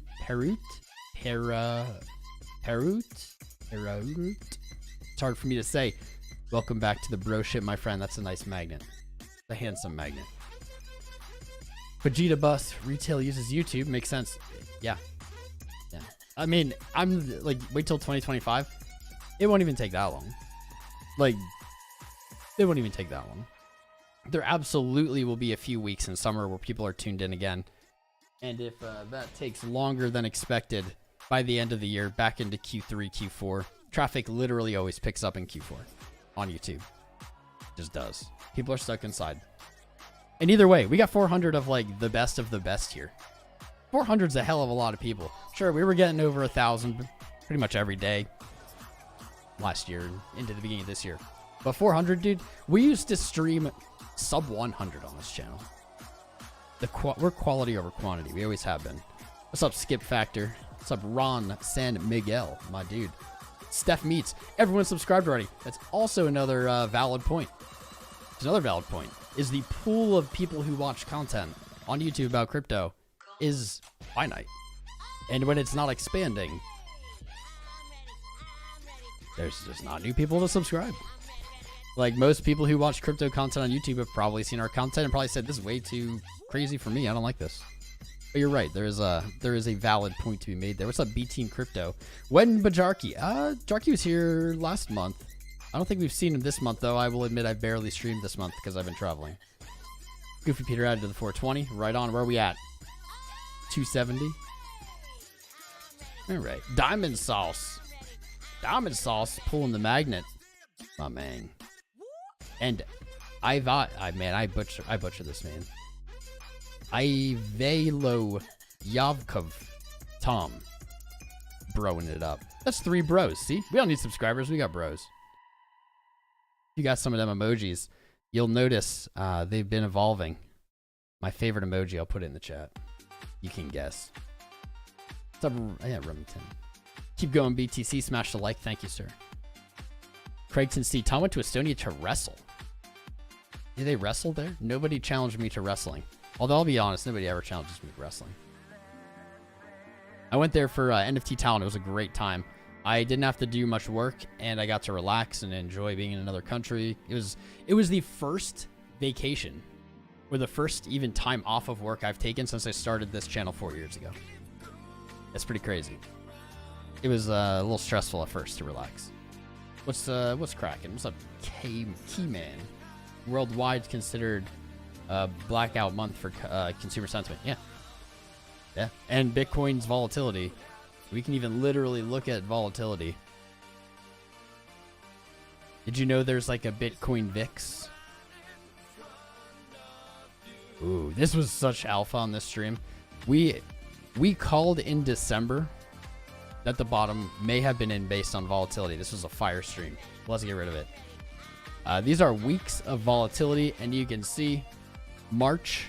It's hard for me to say. Welcome back to the bro ship, my friend. That's a nice magnet. A handsome magnet. Vegeta Bus. Retail uses YouTube. Makes sense. Yeah. Yeah. I mean, I'm like, wait till 2025. It won't even take that long. Like, it won't even take that long. There absolutely will be a few weeks in summer where people are tuned in again. And if that takes longer than expected, by the end of the year, back into Q3, Q4, traffic literally always picks up in Q4 on YouTube. Just does. People are stuck inside. And either way, we got 400 of like the best here. 400's a hell of a lot of people. Sure, we were getting over 1,000 pretty much every day last year into the beginning of this year. But 400, dude, we used to stream sub 100 on this channel. We're quality over quantity. We always have been. What's up, Skip Factor? What's up, Ron San Miguel, my dude? Steph Meets. Everyone subscribed already. That's also another valid point. It's another valid point. Is the pool of people who watch content on YouTube about crypto is finite. And when it's not expanding, there's just not new people to subscribe. Like most people who watch crypto content on YouTube have probably seen our content and probably said, this is way too crazy for me. I don't like this. But you're right. There is a valid point to be made there. What's up, B Team Crypto? When Bajarki? Jarki was here last month. I don't think we've seen him this month, though. I will admit I barely streamed this month because I've been traveling. Goofy Peter added to the 420. Right on. Where are we at? 270. All right. Diamond Sauce. Diamond Sauce pulling the magnet. My man. And I butcher this, man. Ivelo Yavkov Tom. Broing it up. That's 3 bros. See? We don't need subscribers. We got bros. You got some of them emojis. You'll notice they've been evolving. My favorite emoji, I'll put it in the chat. You can guess. What's up? Yeah, Remington. Keep going, BTC. Smash the like. Thank you, sir. Craigton C. Tom went to Estonia to wrestle. Did they wrestle there? Nobody challenged me to wrestling. Although I'll be honest, nobody ever challenges me to wrestling. I went there for NFT Talent. It was a great time. I didn't have to do much work, and I got to relax and enjoy being in another country. It was the first vacation, or the first even time off of work I've taken since I started this channel 4 years ago. That's pretty crazy. It was a little stressful at first to relax. What's cracking? What's up, Keyman? Worldwide considered a blackout month for consumer sentiment. Yeah. And Bitcoin's volatility. We can even literally look at volatility. Did you know there's like a Bitcoin VIX? Ooh, this was such alpha on this stream. We called in December that the bottom may have been in based on volatility. This was a fire stream. Let's get rid of it. These are weeks of volatility, and you can see March.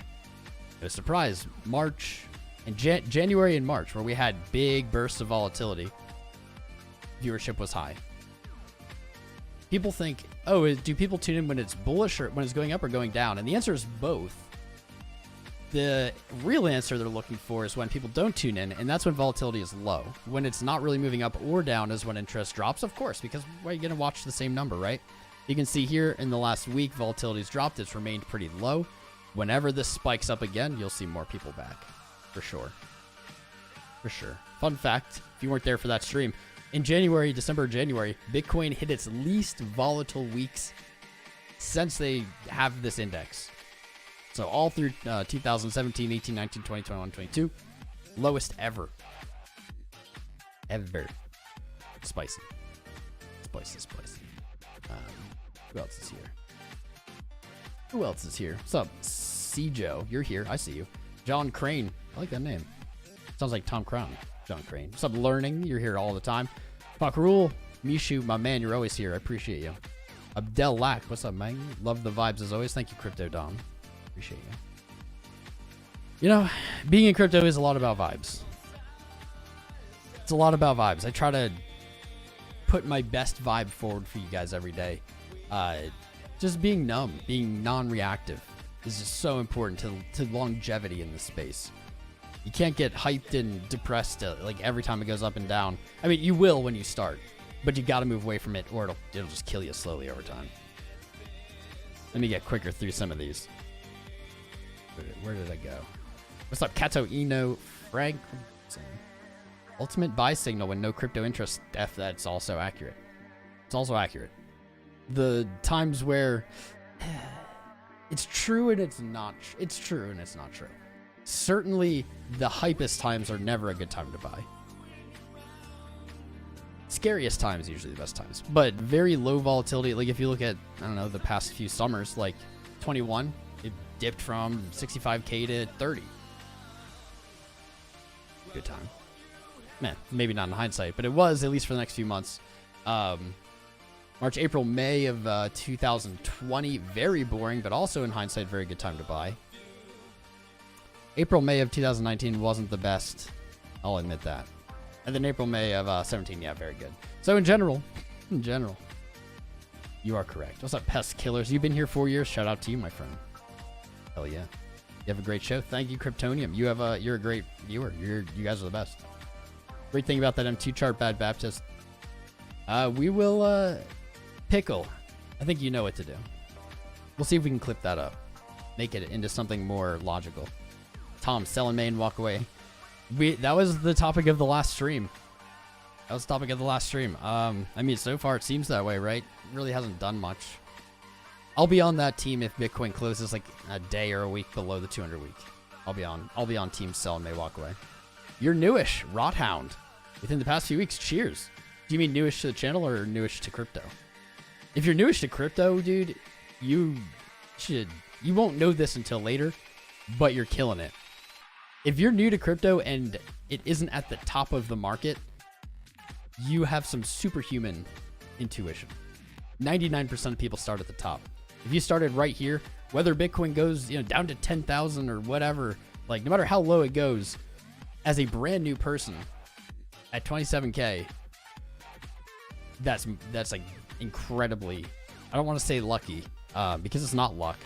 A surprise, March and January and March, where we had big bursts of volatility. Viewership was high. People think, oh, do people tune in when it's bullish or when it's going up or going down? And the answer is both. The real answer they're looking for is when people don't tune in, and that's when volatility is low. When it's not really moving up or down is when interest drops, of course, because we're going to watch the same number, right? You can see here in the last week, volatility's dropped. It's remained pretty low. Whenever this spikes up again, you'll see more people back. For sure. For sure. Fun fact, if you weren't there for that stream, in December, Bitcoin hit its least volatile weeks since they have this index. So all through 2017, 18, 19, 20, 21, 22, lowest ever. Ever. Spicy. Who else is here? What's up, C-Joe? You're here. I see you. John Crane. I like that name. Sounds like Tom Crown. John Crane. What's up, Learning? You're here all the time. Fuck Rule. Mishu, my man, you're always here. I appreciate you. Abdel Lack. What's up, man? Love the vibes as always. Thank you, Crypto Dom. Appreciate you. You know, being in crypto is a lot about vibes. It's a lot about vibes. I try to put my best vibe forward for you guys every day. Just being numb, being non-reactive is just so important to longevity in this space. You can't get hyped and depressed like every time it goes up and down. I mean, you will when you start, but you got to move away from it or it'll just kill you slowly over time. Let me get quicker through some of these. Where did I go? What's up, Kato Eno Frank? Ultimate buy signal when no crypto interest. That's also accurate. It's also accurate. The times where it's true and it's not. It's true and it's not true. Certainly, the hypest times are never a good time to buy. Scariest times usually the best times, but very low volatility. Like if you look at, I don't know, the past few summers, like 21, it dipped from 65K to 30. Good time. Man, maybe not in hindsight, but it was at least for the next few months. March, April, May of 2020, very boring, but also in hindsight, very good time to buy. April, May of 2019 wasn't the best. I'll admit that. And then April, May of 17, yeah, very good. So in general, you are correct. What's up, Pest Killers? You've been here 4 years. Shout out to you, my friend. Hell yeah. You have a great show. Thank you, Kryptonium. You're a great viewer. You guys are the best. Great thing about that M2 chart, Bad Baptist. We will pickle. I think you know what to do. We'll see if we can clip that up. Make it into something more logical. Tom, sell in Maine, walk away. That was the topic of the last stream. I mean, so far it seems that way, right? It really hasn't done much. I'll be on that team if Bitcoin closes like a day or a week below the 200 week. I'll be on team sell and may walk away. You're newish, Rothound. Within the past few weeks, cheers. Do you mean newish to the channel or newish to crypto? If you're newish to crypto, dude, you won't know this until later, but you're killing it. If you're new to crypto and it isn't at the top of the market, you have some superhuman intuition. 99% of people start at the top. If you started right here, whether Bitcoin goes, down to 10,000 or whatever, like no matter how low it goes, as a brand new person at 27K, that's like incredibly, I don't want to say lucky, because it's not luck.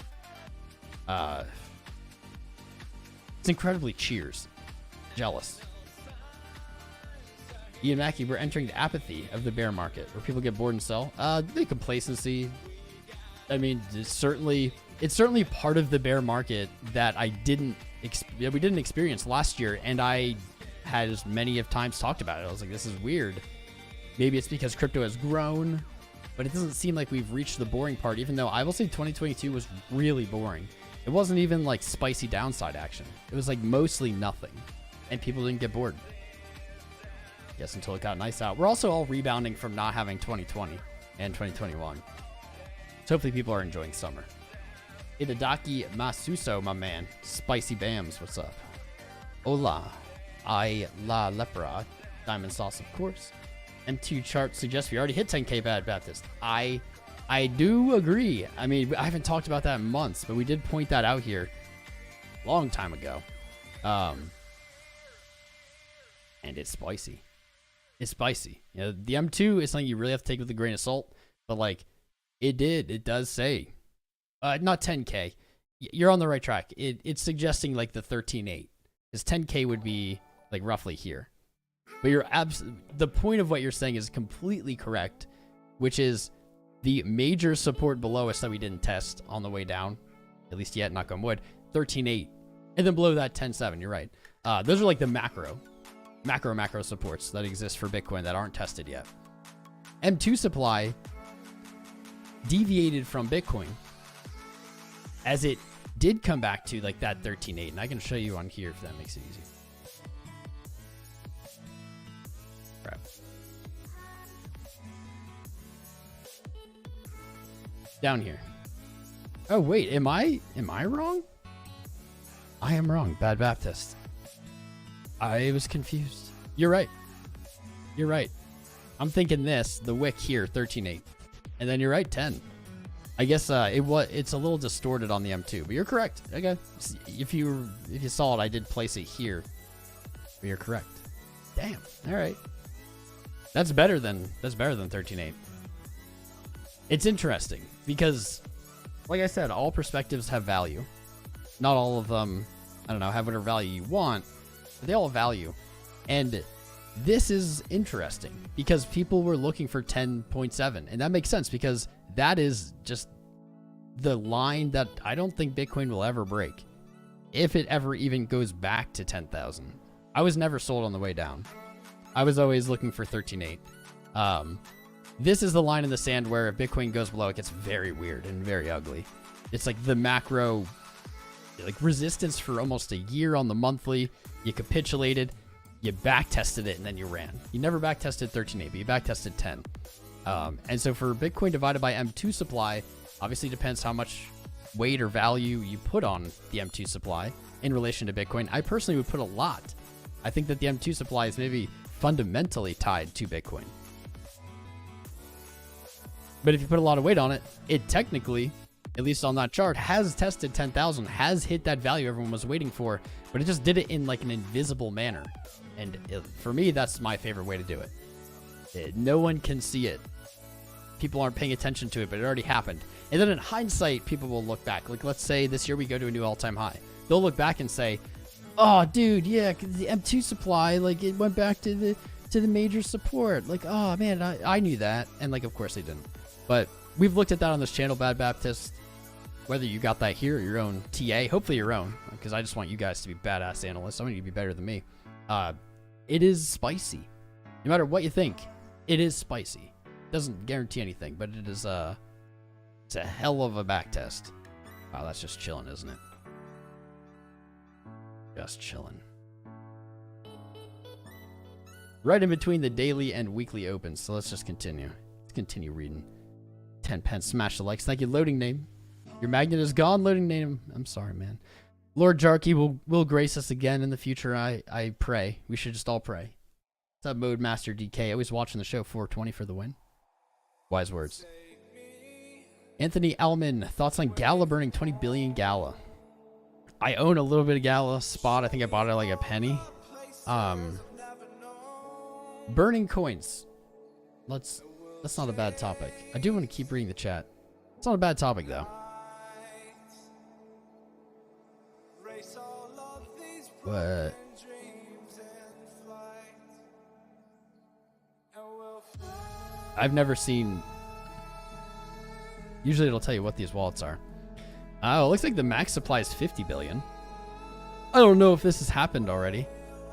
It's incredibly cheers. Jealous. Ian Mackey, we're entering the apathy of the bear market where people get bored and sell. The complacency. I mean, it's certainly part of the bear market that we didn't experience last year, and I had as many of times talked about it. I was like, this is weird. Maybe it's because crypto has grown. but it doesn't seem like we've reached the boring part, even though I will say 2022 was really boring. It wasn't even like spicy downside action. It was like mostly nothing, and people didn't get bored. Yes, until it got nice out. We're also all rebounding from not having 2020 and 2021. So hopefully people are enjoying summer. Itadaki Masuso, my man. Spicy Bams, what's up? Hola. I La Lepra. Diamond Sauce, of course. M2 chart suggests we already hit 10K Bad Baptist. I do agree. I mean, I haven't talked about that in months, but we did point that out here a long time ago. And it's spicy. It's spicy. You know, the M2 is something you really have to take with a grain of salt, but like it does say not 10K. You're on the right track. It's suggesting like the 13.8, because 10K would be like roughly here. But the point of what you're saying is completely correct, which is the major support below us that we didn't test on the way down, at least yet, knock on wood, 13.8, and then below that 10.7. You're right. Those are like the macro supports that exist for Bitcoin that aren't tested yet. M2 supply deviated from Bitcoin as it did come back to like that 13.8, and I can show you on here if that makes it easy. Crap. Down here. Oh wait, am I wrong? I am wrong, Bad Baptist. I was confused. You're right. You're right. I'm thinking this, the wick here, 13.8. And then you're right, 10. I guess it's a little distorted on the M2, but you're correct. Okay. If you saw it, I did place it here. But you're correct. Damn. All right. That's better than 13.8. It's interesting because, like I said, all perspectives have value. Not all of them, I don't know, have whatever value you want, but they all have value. And this is interesting because people were looking for 10.7, and that makes sense because that is just the line that I don't think Bitcoin will ever break, if it ever even goes back to 10,000. I was never sold on the way down. I was always looking for 13.8. This is the line in the sand where if Bitcoin goes below, it gets very weird and very ugly. It's like the macro, like resistance for almost a year on the monthly. You capitulated, you back tested it, and then you ran. You never back tested 13.8, but you back tested 10. And so for Bitcoin divided by M2 supply, obviously depends how much weight or value you put on the M2 supply in relation to Bitcoin. I personally would put a lot. I think that the M2 supply is maybe fundamentally tied to Bitcoin. But if you put a lot of weight on it, it technically, at least on that chart, has tested 10,000, has hit that value everyone was waiting for, but it just did it in like an invisible manner. And for me, that's my favorite way to do it. No one can see it. People aren't paying attention to it, but it already happened. And then in hindsight, people will look back. Like, let's say this year we go to a new all-time high. They'll look back and say, oh, dude, yeah, the M2 supply, like, it went back to the major support. Like, oh, man, I knew that. And, like, of course they didn't. But we've looked at that on this channel, Bad Baptist. Whether you got that here or your own TA, hopefully your own, because I just want you guys to be badass analysts. I want you to be better than me. It is spicy. No matter what you think, it is spicy. Doesn't guarantee anything, but it is it's a hell of a back test. Wow, that's just chilling, isn't it? Just chilling. Right in between the daily and weekly opens. So let's just continue. Let's continue reading. 10 pence. Smash the likes. Thank you, loading name. Your magnet is gone, loading name. I'm sorry, man. Lord Jarkey will grace us again in the future. I pray. We should just all pray. What's up, Mode Master DK? Always watching the show. 420 for the win. Wise words. Anthony Alman, thoughts on Gala burning 20 billion Gala? I own a little bit of Gala spot. I think I bought it at like a penny. Burning coins. That's not a bad topic. I do want to keep reading the chat. It's not a bad topic though. What? I've never seen. Usually it'll tell you what these wallets are. Oh, it looks like the max supply is 50 billion. I don't know if this has happened already.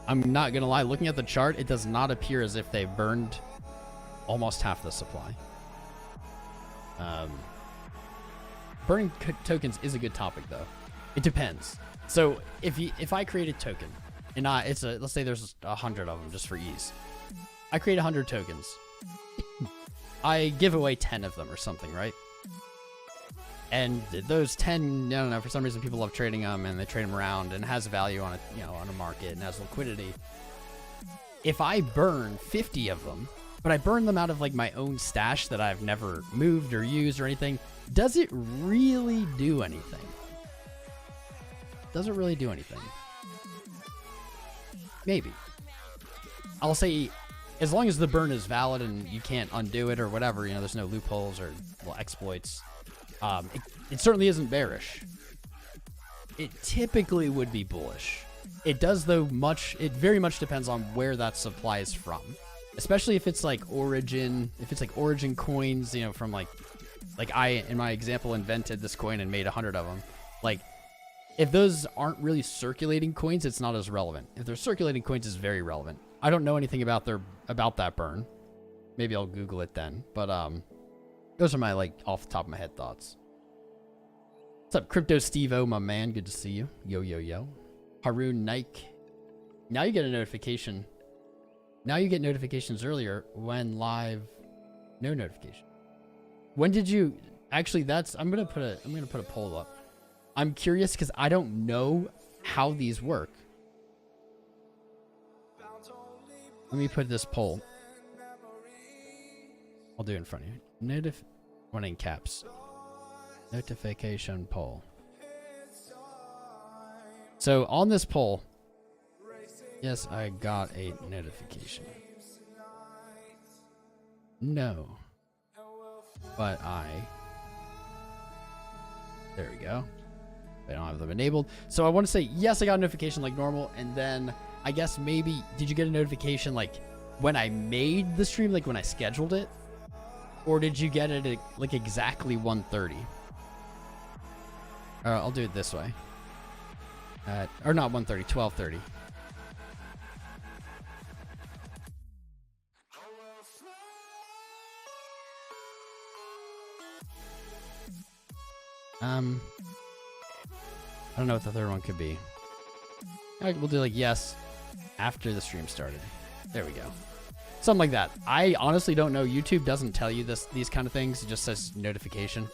I'm not gonna lie, looking at the chart, it does not appear as if they burned almost half the supply. Burning tokens is a good topic though. It depends. So if I create a token and let's say there's 100 of them just for ease. I create 100 tokens. I give away 10 of them or something, right? And those 10, I don't know, for some reason people love trading them and they trade them around and it has value on on a market and has liquidity. If I burn 50 of them, but I burn them out of like my own stash that I've never moved or used or anything, does it really do anything? Does it really do anything? Maybe. I'll say, as long as the burn is valid and you can't undo it or whatever, there's no loopholes or exploits, it certainly isn't bearish. It typically would be bullish. It does, though, it very much depends on where that supply is from. Especially if it's like origin coins, from like I, in my example, invented this coin and made 100 of them. Like, if those aren't really circulating coins, it's not as relevant. If they're circulating coins, it's very relevant. I don't know anything about that burn. Maybe I'll Google it then. But those are my off the top of my head thoughts. What's up, Crypto Steve-O, my man? Good to see you. Yo, yo, yo. Haroon Nike. Now you get a notification. Now you get notifications earlier when live. No notification. When did you actually? I'm gonna put a poll up. I'm curious because I don't know how these work. Let me put this poll. I'll do it in front of you. One in caps. Notification poll. So on this poll, yes, I got a notification. No. But there we go. I don't have them enabled. So I want to say, yes, I got a notification like normal. And then I guess maybe, did you get a notification like when I made the stream, like when I scheduled it? Or did you get it at like exactly 1:30? I'll do it this way. Or not 1:30, 12:30. I don't know what the third one could be. We'll do like yes after the stream started. There we go. Something like that. I honestly don't know. YouTube doesn't tell you these kind of things. It just says notification.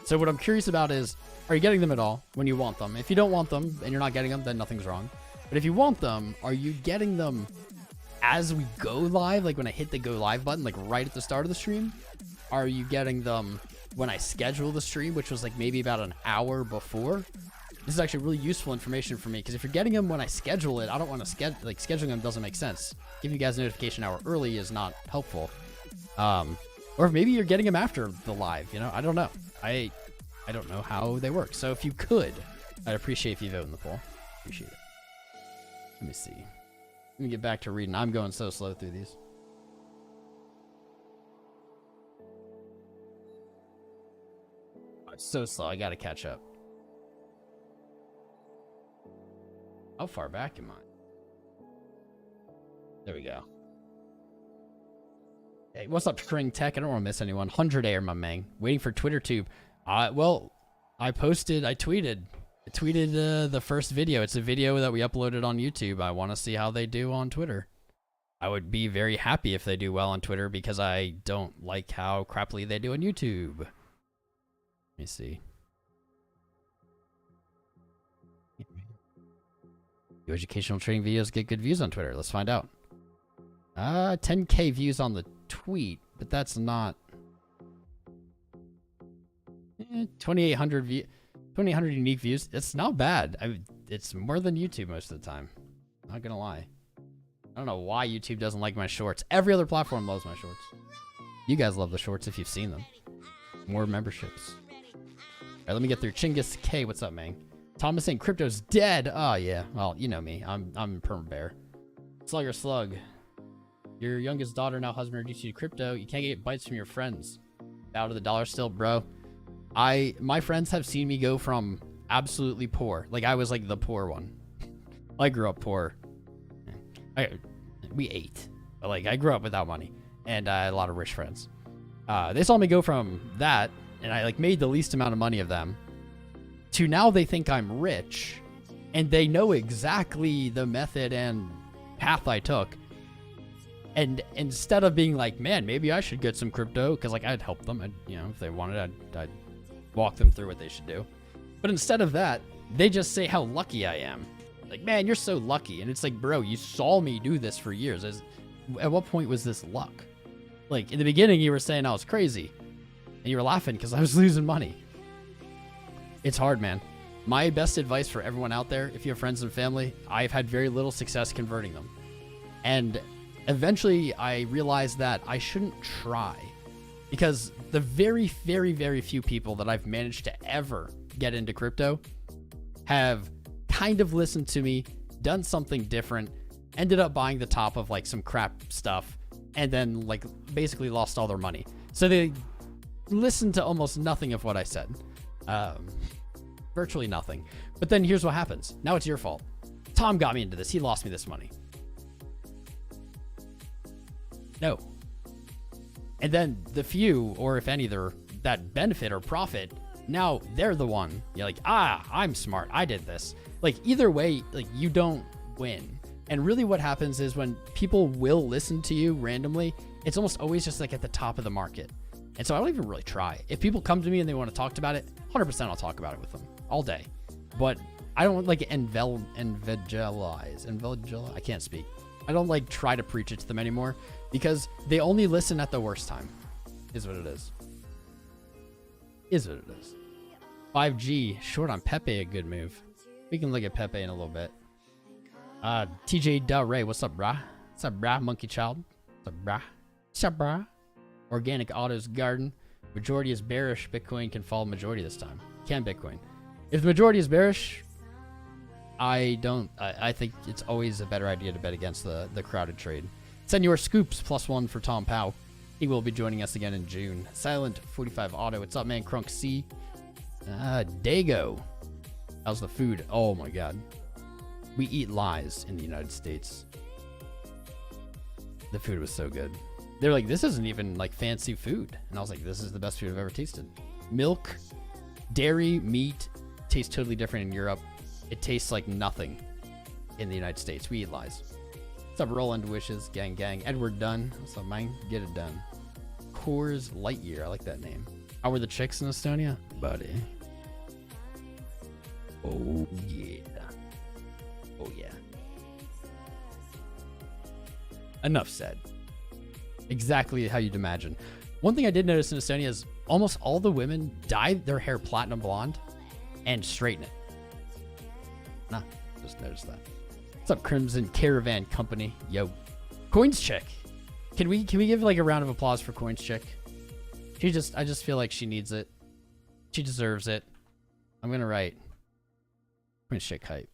So what I'm curious about is, are you getting them at all when you want them? If you don't want them and you're not getting them, then nothing's wrong. But if you want them, are you getting them as we go live? Like when I hit the go live button, like right at the start of the stream? Are you getting them when I schedule the stream, which was like maybe about an hour before? This is actually really useful information for me because if you're getting them when I schedule it, I don't want to scheduling them doesn't make sense. Giving you guys a notification an hour early is not helpful. Or maybe you're getting them after the live, I don't know. I don't know how they work. So if you could, I'd appreciate if you vote in the poll. Appreciate it. Let me see. Let me get back to reading. I'm going so slow through these. It's so slow. I got to catch up. How far back am I? There we go. Hey, what's up, String Tech? I don't want to miss anyone. 100 air, my man. Waiting for Twitter tube. Well, I tweeted the first video. It's a video that we uploaded on YouTube. I want to see how they do on Twitter. I would be very happy if they do well on Twitter because I don't like how crappily they do on YouTube. Let me see. Do educational trading videos get good views on Twitter? Let's find out. 10K views on the tweet, but that's not 2,800 unique views. It's not bad. It's more than YouTube most of the time. Not gonna lie. I don't know why YouTube doesn't like my shorts. Every other platform loves my shorts. You guys love the shorts if you've seen them. More memberships. All right, let me get through. Chinggis K, what's up, man? Thomas saying crypto's dead. Oh yeah, well you know me. I'm perma bear. Slugger Slug. Your youngest daughter, now husband, introduced you to crypto. You can't get bites from your friends. Out of the dollar still, bro. My friends have seen me go from absolutely poor. Like I was like the poor one. I grew up poor. We ate, but like I grew up without money, and I had a lot of rich friends. They saw me go from that, and I like made the least amount of money of them, to now they think I'm rich, and they know exactly the method and path I took. And instead of being like, man, maybe I should get some crypto, because like I'd help them, if they wanted, I'd walk them through what they should do. But instead of that, they just say how lucky I am. Like, man, you're so lucky. And it's like, bro, you saw me do this for years. At what point was this luck? Like, in the beginning, you were saying I was crazy. And you were laughing because I was losing money. It's hard, man. My best advice for everyone out there, if you have friends and family, I've had very little success converting them. And eventually, I realized that I shouldn't try. Because the very, very, very few people that I've managed to ever get into crypto have kind of listened to me, done something different, ended up buying the top of like some crap stuff, and then like basically lost all their money. So they listened to almost nothing of what I said. Virtually nothing. But then here's what happens. Now it's your fault. Tom got me into this. He lost me this money. No. And then the few, or if any, that benefit or profit, now they're the one. You're like, I'm smart. I did this. Like, either way, like, you don't win. And really what happens is when people will listen to you randomly, it's almost always just like at the top of the market. And so I don't even really try. If people come to me and they want to talk about it, 100% I'll talk about it with them all day. But I don't like evangelize. I can't speak. I don't like try to preach it to them anymore because they only listen at the worst time. Is what it is. Is what it is. 5G, short on Pepe, a good move. We can look at Pepe in a little bit. TJ Del Rey, what's up, brah? What's up, brah? Monkey Child. What's up, brah? What's up, brah? Organic Autos Garden. Majority is bearish. Bitcoin can follow majority this time. Can Bitcoin? If the majority is bearish, I think it's always a better idea to bet against the crowded trade. Send your scoops +1 for Tom Powell. He will be joining us again in June. Silent 45 Auto. What's up, man? Crunk C. Dago. How's the food? Oh my God. We eat lies in the United States. The food was so good. They're like, this isn't even like fancy food. And I was like, this is the best food I've ever tasted. Milk, dairy, meat tastes totally different in Europe. It tastes like nothing in the United States. We eat lies. What's up, Roland Wishes? Gang, gang. Edward Dunn. What's up, man? Get it done. Coors Lightyear. I like that name. How were the chicks in Estonia? Buddy. Oh, yeah. Oh, yeah. Enough said. Exactly how you'd imagine. One thing I did notice in Estonia is almost all the women dye their hair platinum blonde and straighten it. Nah, just noticed that. What's up, Crimson Caravan Company? Yo. Coins Chick. Can we give like a round of applause for Coins Chick? I just feel like she needs it. She deserves it. I'm gonna write Coins Chick hype.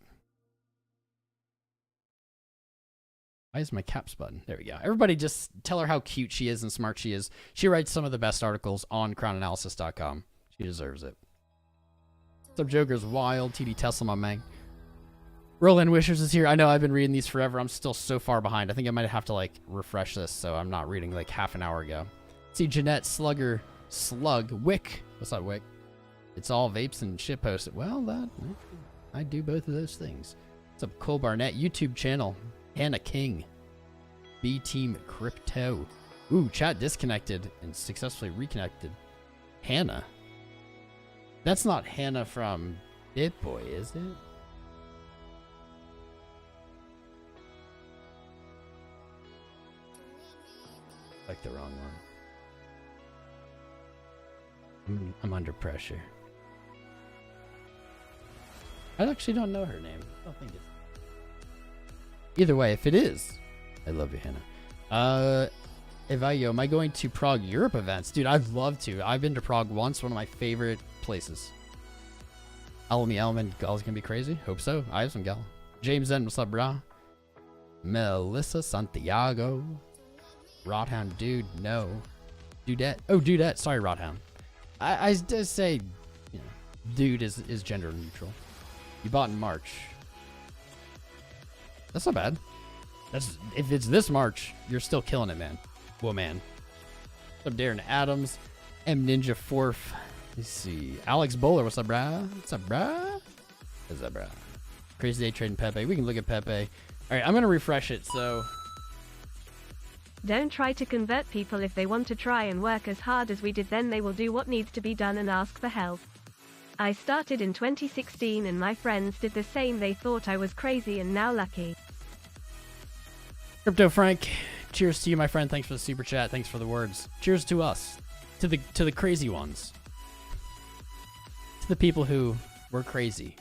Why is my caps button? There we go. Everybody just tell her how cute she is and smart she is. She writes some of the best articles on crownanalysis.com. She deserves it. What's up, Joker's Wild? TD Tesla, my man. Roland Wishers is here. I know I've been reading these forever. I'm still so far behind. I think I might have to like refresh this so I'm not reading like half an hour ago. See Jeanette Slug Wick. What's up, Wick? It's all vapes and shit posted. Well, I do both of those things. What's up, Cole Barnett? YouTube channel. Hannah King. B Team Crypto. Ooh, chat disconnected and successfully reconnected. Hannah. That's not Hannah from BitBoy, is it? Like the wrong one. I'm under pressure. I actually don't know her name. I don't think it's... Either way, if it is, I love you, Hannah. Evayo, am I going to Prague Europe events? Dude, I'd love to. I've been to Prague once, one of my favorite places. Alamy Elman, Gal's gonna be crazy. Hope so. I have some gal. James Zen, what's up, brah? Melissa Santiago. Rodhound, dude, no. Dudette. Oh, Dudette. Sorry, Rodhound. I just say, you know, dude is gender neutral. You bought in March. That's not bad. That's if it's this March, you're still killing it, man. Whoa, man. What's up, Darren Adams? M Ninja Forf. Let's see. Alex Bowler. What's up, brah? What's up, brah? What's up, brah? Crazy Day trading Pepe. We can look at Pepe. All right, I'm going to refresh it. So, Don't try to convert people if they want to try and work as hard as we did, then they will do what needs to be done and ask for help. I started in 2016 and my friends did the same. They thought I was crazy and now lucky. Crypto Frank, cheers to you, my friend. Thanks for the super chat. Thanks for the words. Cheers to us, to the crazy ones, to the people who were crazy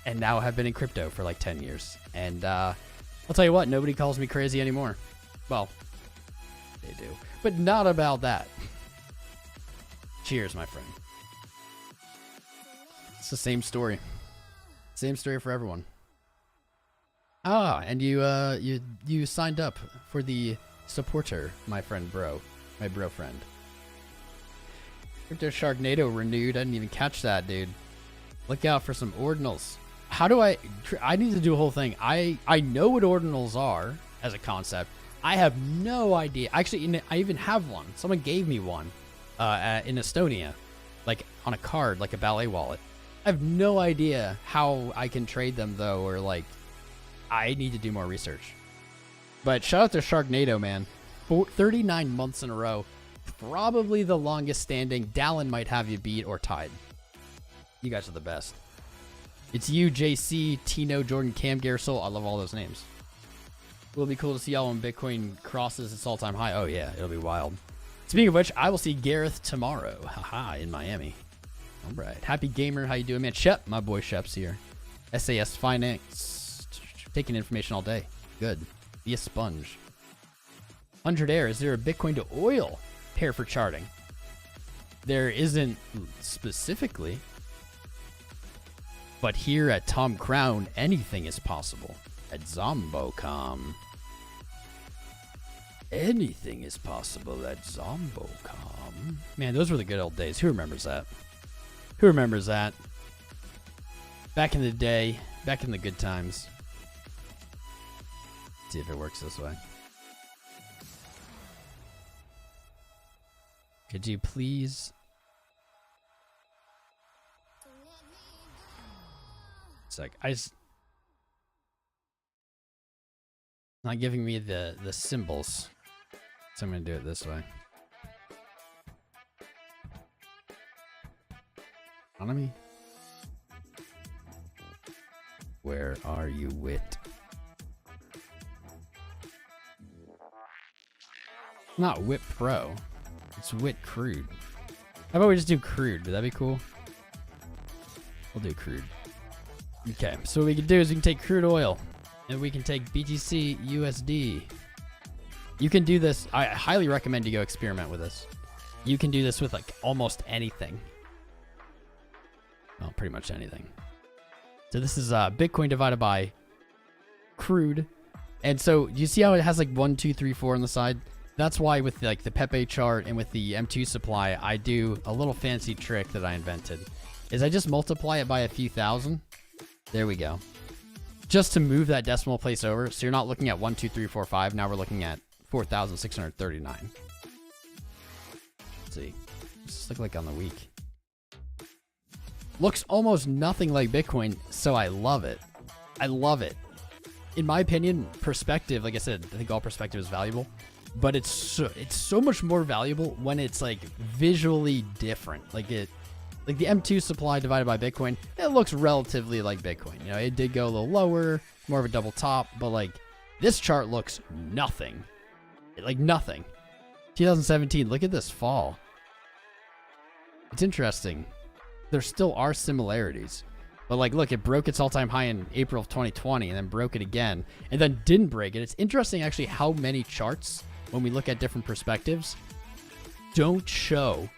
and now have been in crypto for like 10 years. And I'll tell you what, nobody calls me crazy anymore. Well, they do, but not about that. Cheers, my friend. It's the same story. Same story for everyone. Ah, and you signed up for the supporter, my friend my bro friend. Crypto Sharknado renewed. I didn't even catch that, dude. Look out for some ordinals. How do I need to do a whole thing. I know what ordinals are as a concept. I have no idea. Actually, I even have one. Someone gave me one in Estonia, like on a card, like a ballet wallet. I have no idea how I can trade them though, or like, I need to do more research. But shout out to Sharknado, man. 39 months in a row. Probably the longest standing. Dallin might have you beat or tied. You guys are the best. It's you, JC, Tino, Jordan, Cam, Garrisol. I love all those names. Will be cool to see y'all when Bitcoin crosses its all-time high. Oh yeah, it'll be wild. Speaking of which, I will see Gareth tomorrow. Haha, in Miami. All right. Happy gamer. How you doing, man? Shep, my boy Shep's here. SAS Finance. Taking information all day. Good. Be a sponge. 100 Air. Is there a Bitcoin to oil pair for charting? There isn't specifically. But here at Tom Crown, anything is possible. At Zombocom. Anything is possible at Zombocom. Man, those were the good old days. Who remembers that? Who remembers that? Back in the day, back in the good times. Let's see if it works this way. Could you please... Sec. Not giving me the symbols. So I'm going to do it this way. Economy? Where are you, Wit? Not Wit Pro. It's Wit Crude. How about we just do Crude? Would that be cool? We'll do Crude. Okay, so what we can do is we can take crude oil. And we can take BTC USD. You can do this. I highly recommend you go experiment with this. You can do this with like almost anything. Well, pretty much anything. So this is Bitcoin divided by crude. And so you see how it has like 1, 2, 3, 4 on the side? That's why with like the Pepe chart and with the M2 supply, I do a little fancy trick that I invented. Is I just multiply it by a few thousand. There we go. Just to move that decimal place over. So you're not looking at 1, 2, 3, 4, 5. Now we're looking at 4,639. Let's see. Just look like on the week. Looks almost nothing like Bitcoin, so I love it. I love it. In my opinion, perspective, like I said, I think all perspective is valuable, but it's so much more valuable when it's like visually different. Like the M2 supply divided by Bitcoin, it looks relatively like Bitcoin. You know, it did go a little lower, more of a double top, but like this chart looks nothing. Like nothing. 2017, look at this fall. It's interesting. There still are similarities. But like, look, it broke its all-time high in April of 2020 and then broke it again and then didn't break it. It's interesting actually how many charts, when we look at different perspectives, don't show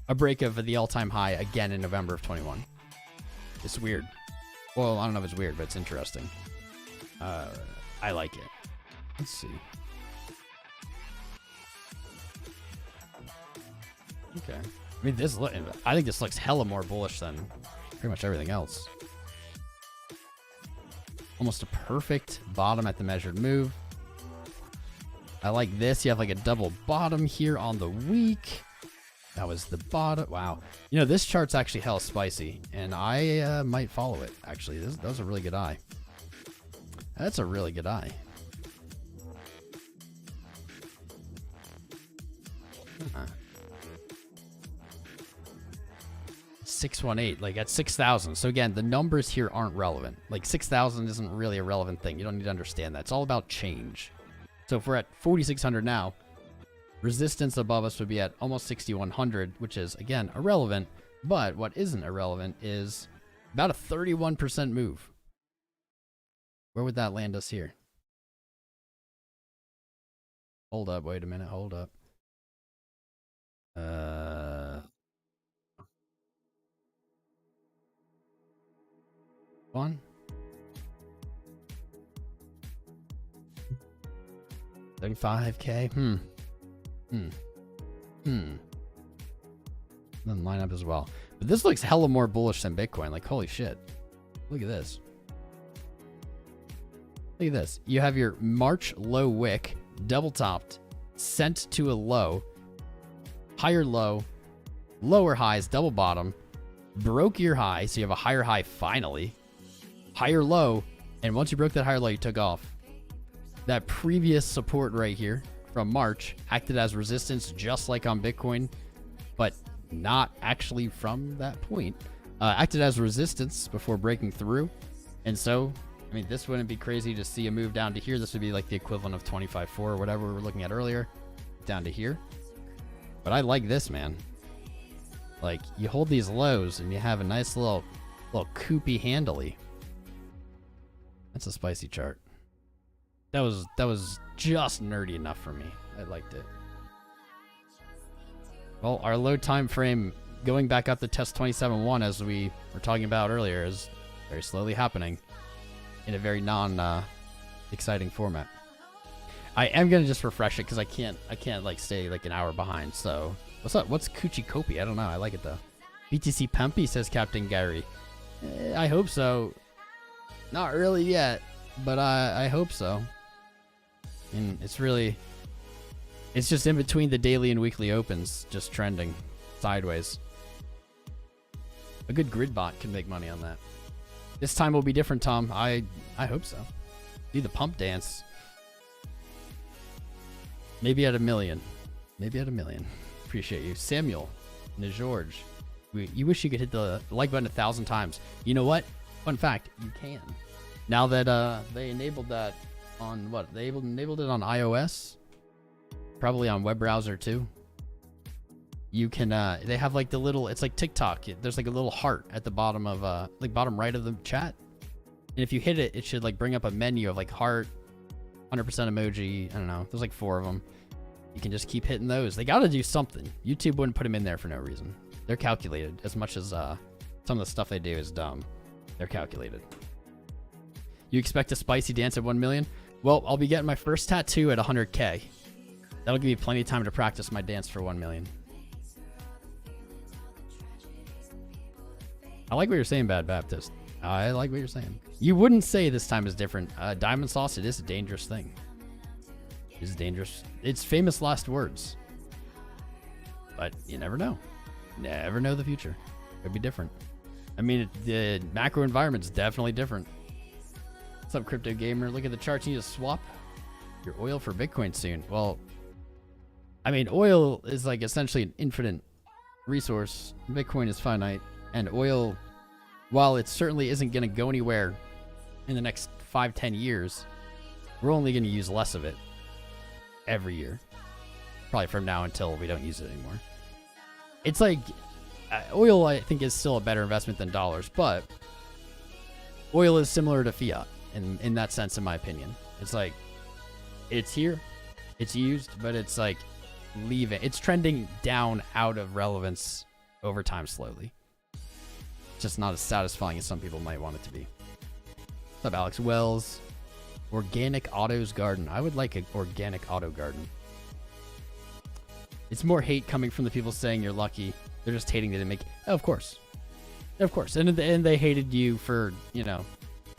a break of the all-time high again in November of 21. It's weird. Well, I don't know if it's weird, but it's interesting. I like it. Let's see. Okay. I mean, I think this looks hella more bullish than pretty much everything else. Almost a perfect bottom at the measured move. I like this. You have like a double bottom here on the week. That was the bottom. Wow. You know, this chart's actually hella spicy, and I might follow it, actually. That was a really good eye. That's a really good eye. 618, like at 6,000. So again, the numbers here aren't relevant. Like 6,000 isn't really a relevant thing. You don't need to understand that. It's all about change. So if we're at 4,600 now, resistance above us would be at almost 6,100, which is, again, irrelevant. But what isn't irrelevant is about a 31% move. Where would that land us here? Hold up, wait a minute, hold up. One. 35K? Doesn't line up as well. But this looks hella more bullish than Bitcoin. Like, holy shit. Look at this. Look at this. You have your March low wick, double topped, sent to a low, higher low, lower highs, double bottom, broke your high, so you have a higher high finally, higher low, and once you broke that higher low, you took off. That previous support right here from March acted as resistance just like on Bitcoin, but not actually from that point. Acted as resistance before breaking through. And so, I mean, this wouldn't be crazy to see a move down to here. This would be like the equivalent of 25.4 or whatever we were looking at earlier, down to here. But I like this, man. Like, you hold these lows and you have a nice little coopy handily. That's a spicy chart. That was just nerdy enough for me. I liked it. Well, our low time frame going back up to test 27.1, as we were talking about earlier, is very slowly happening in a very exciting format. I am gonna just refresh it because I can't like stay like an hour behind. So what's up? What's Coochie Kopi? I don't know. I like it though. BTC Pumpy, says Captain Gary. I hope so. Not really yet, but I hope so. And it's just in between the daily and weekly opens, just trending sideways. A good grid bot can make money on that. This time will be different, Tom. I hope so. Do the pump dance. Maybe at 1 million. Maybe at 1 million. Appreciate you. Samuel. George. You wish you could hit the like button 1,000 times. You know what? Fun fact, you can. Now that they enabled that on what? They enabled it on iOS. Probably on web browser too. You can they have like the little, it's like TikTok. There's like a little heart at the bottom of like bottom right of the chat. And if you hit it, it should like bring up a menu of like heart, 100% emoji. I don't know. There's like 4 of them. You can just keep hitting those. They got to do something. YouTube wouldn't put them in there for no reason. They're calculated. As much as some of the stuff they do is dumb, they're calculated. You expect a spicy dance at 1 million? Well, I'll be getting my first tattoo at 100K. That'll give me plenty of time to practice my dance for 1 million. I like what you're saying, Bad Baptist. I like what you're saying. You wouldn't say this time is different. Diamond sauce, it is a dangerous thing. It is dangerous. It's famous last words. But you never know. Never know the future. Could be different. I mean, the macro environment's definitely different. What's up, crypto gamer? Look at the charts. You need to swap your oil for Bitcoin soon. Well, I mean, oil is like essentially an infinite resource. Bitcoin is finite. And oil, while it certainly isn't going to go anywhere in the next 5-10 years, we're only going to use less of it every year. Probably from now until we don't use it anymore. It's like, oil I think is still a better investment than dollars, but oil is similar to fiat in that sense, in my opinion. It's like, it's here, it's used, but it's like leaving. It's trending down out of relevance over time slowly. Just not as satisfying as some people might want it to be. What's up, Alex Wells? Organic Autos Garden. I would like an organic auto garden. It's more hate coming from the people saying you're lucky. They're just hating that they make. Oh, of course. Of course. And they hated you for, you know,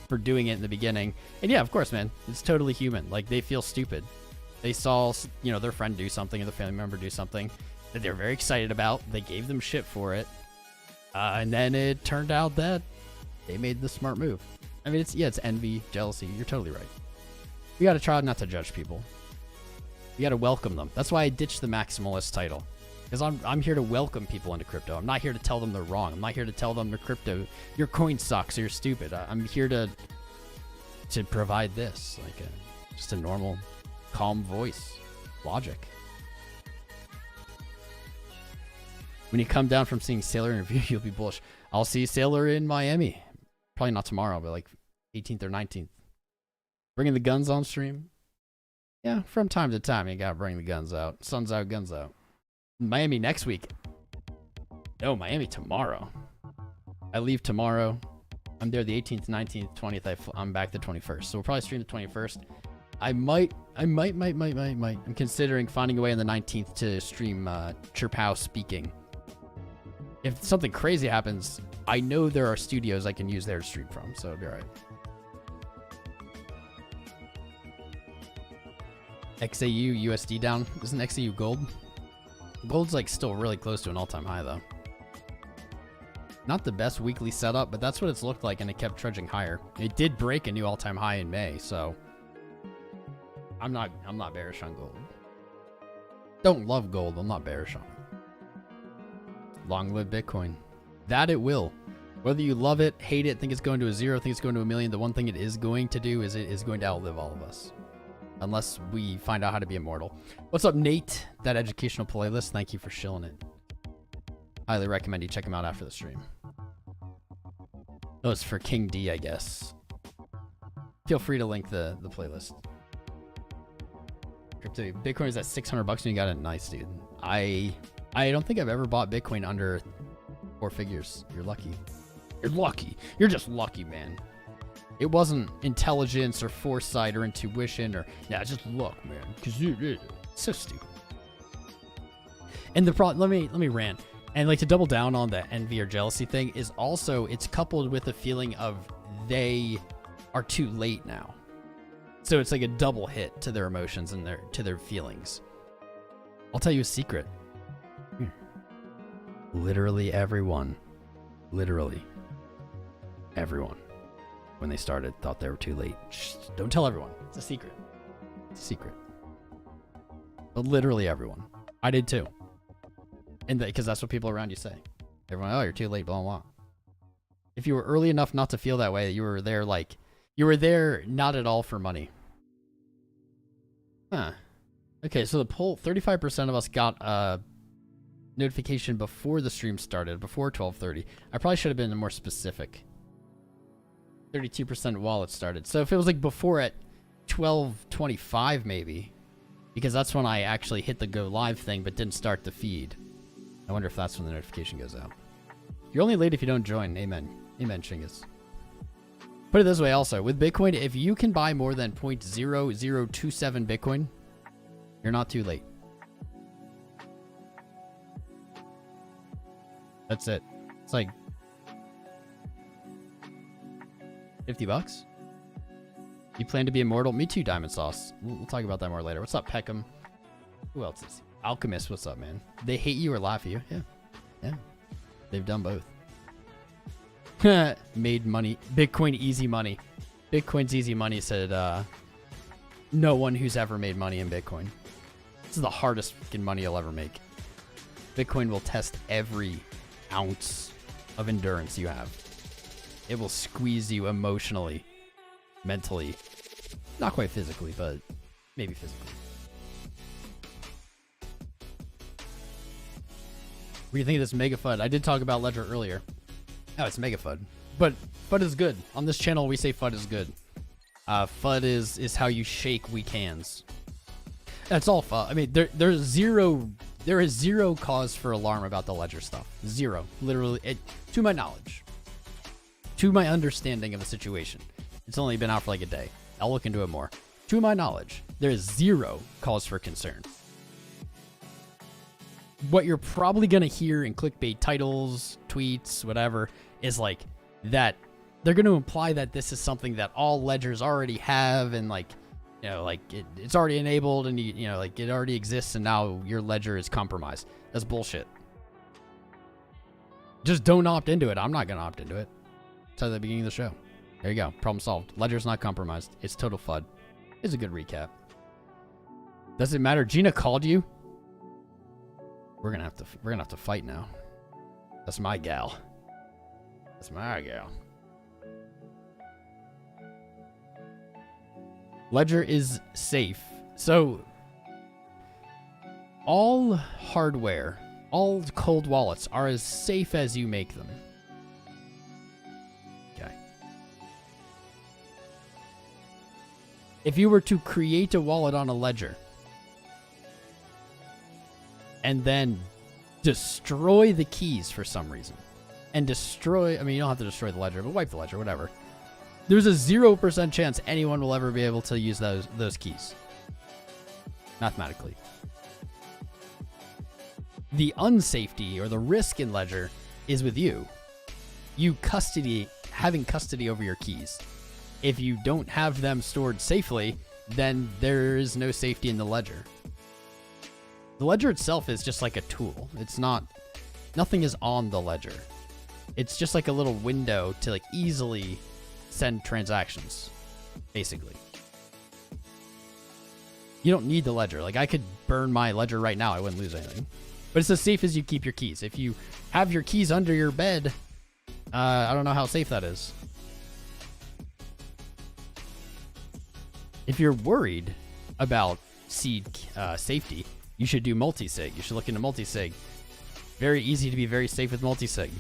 for doing it in the beginning. And yeah, of course, man. It's totally human. Like, they feel stupid. They saw, you know, their friend do something or the family member do something that they're very excited about. They gave them shit for it. And then it turned out that they made the smart move. I mean, it's envy, jealousy. You're totally right. You got to try not to judge people. You got to welcome them. That's why I ditched the maximalist title. Because I'm here to welcome people into crypto. I'm not here to tell them they're wrong. I'm not here to tell them their crypto, your coin sucks or you're stupid. I'm here to provide this, like just a normal, calm voice, logic. When you come down from seeing Sailor in review, you'll be bullish. I'll see Sailor in Miami. Probably not tomorrow, but like 18th or 19th. Bringing the guns on stream. Yeah, from time to time, you gotta bring the guns out. Sun's out, guns out. Miami next week. No, Miami tomorrow. I leave tomorrow. I'm there the 18th, 19th, 20th. I'm back the 21st. So we'll probably stream the 21st. I might. I'm considering finding a way on the 19th to stream Chirpow speaking. If something crazy happens, I know there are studios I can use there to stream from, so it'll be alright. XAU USD down. Isn't XAU gold? Gold's like still really close to an all-time high though. Not the best weekly setup, but that's what it's looked like, and it kept trudging higher. It did break a new all-time high in May, so I'm not bearish on gold. Don't love gold, I'm not bearish on it. Long live Bitcoin. That it will. Whether you love it, hate it, think it's going to a zero, think it's going to a million, the one thing it is going to do is it is going to outlive all of us. Unless we find out how to be immortal. What's up, Nate? That educational playlist, thank you for shilling it. Highly recommend you check him out after the stream. Oh, it's for King D, I guess. Feel free to link the playlist. Crypto Bitcoin is at 600 bucks and you got it. Nice, dude. I don't think I've ever bought Bitcoin under 4 figures. You're lucky. You're lucky. You're just lucky, man. It wasn't intelligence or foresight or intuition or just luck, man. Because you're so stupid. And the problem, let me rant. And like to double down on the envy or jealousy thing is also it's coupled with a feeling of they are too late now. So it's like a double hit to their emotions and to their feelings. I'll tell you a secret. Literally everyone, when they started, thought they were too late. Shh, don't tell everyone. It's a secret. It's a secret. But literally everyone. I did too. And because that's what people around you say. Everyone, oh, you're too late, blah, blah. If you were early enough not to feel that way, you were there not at all for money. Huh. Okay, so the poll, 35% of us got a notification before the stream started, before 12:30. I probably should have been more specific. 32% while it started. So if it was like before at 12:25 maybe, because that's when I actually hit the go live thing but didn't start the feed. I wonder if that's when the notification goes out. You're only late if you don't join. Amen. Amen, Chinggis. Put it this way also. With Bitcoin, if you can buy more than 0.0027 Bitcoin, you're not too late. That's it. It's like 50 bucks. You plan to be immortal? Me too, Diamond Sauce. We'll talk about that more later. What's up, Peckham? Who else is? Alchemist, what's up, man? They hate you or laugh at you? Yeah. Yeah. They've done both. Made money. Bitcoin easy money. Bitcoin's easy money, said no one who's ever made money in Bitcoin. This is the hardest fucking money you'll ever make. Bitcoin will test every ounce of endurance you have. It will squeeze you emotionally, mentally. Not quite physically, but maybe physically. What do you think of this Mega FUD? I did talk about Ledger earlier. Oh, it's Mega FUD. But FUD is good. On this channel, we say FUD is good. FUD is how you shake weak hands. That's all FUD. I mean, there is zero cause for alarm about the Ledger stuff. Zero. Literally, to my knowledge. To my understanding of the situation. It's only been out for like a day. I'll look into it more. To my knowledge, there is zero cause for concern. What you're probably going to hear in clickbait titles, tweets, whatever, is like that they're going to imply that this is something that all ledgers already have and like You know, like it's already enabled and you know, like it already exists and now your ledger is compromised. That's bullshit. Just don't opt into it. I'm not gonna opt into it. It's at the beginning of the show. There you go. Problem solved. Ledger's not compromised. It's total FUD. It's a good recap. Does it matter? Gina called you. We're gonna have to fight now. That's my gal. That's my gal. Ledger is safe. So all hardware, all cold wallets are as safe as you make them. Okay. If you were to create a wallet on a ledger and then destroy the keys for some reason, and destroy, I mean, you don't have to destroy the ledger, but wipe the ledger, whatever. There's a 0% chance anyone will ever be able to use those keys. Mathematically. The unsafety or the risk in Ledger is with you. You having custody over your keys. If you don't have them stored safely, then there is no safety in the Ledger. The Ledger itself is just like a tool. It's not, nothing is on the Ledger. It's just like a little window to like easily send transactions, basically. You don't need the Ledger. Like I could burn my Ledger right now. I wouldn't lose anything. But it's as safe as you keep your keys. If you have your keys under your bed, I don't know how safe that is. If you're worried about seed safety, you should do multi-sig. You should look into multi-sig. Very easy to be very safe with multi-sig.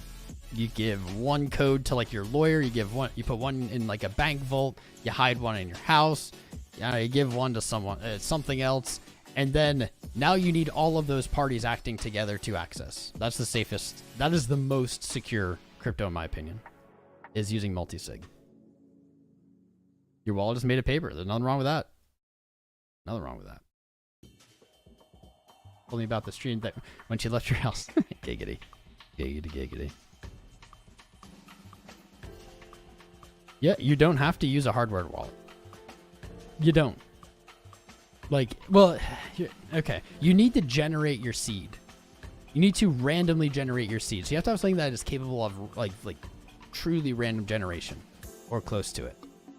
You give one code to like your lawyer. You put one in like a bank vault. You hide one in your house. You give one to someone, something else. And then now you need all of those parties acting together to access. That's the safest. That is the most secure crypto, in my opinion, is using multi-sig. Your wallet is made of paper. There's nothing wrong with that. Nothing wrong with that. Told me about the stream that when she left your house. Giggity. Giggity, giggity. Yeah, you don't have to use a hardware wallet. You don't. Like, well, okay. You need to generate your seed. You need to randomly generate your seed. So you have to have something that is capable of like truly random generation or close to it.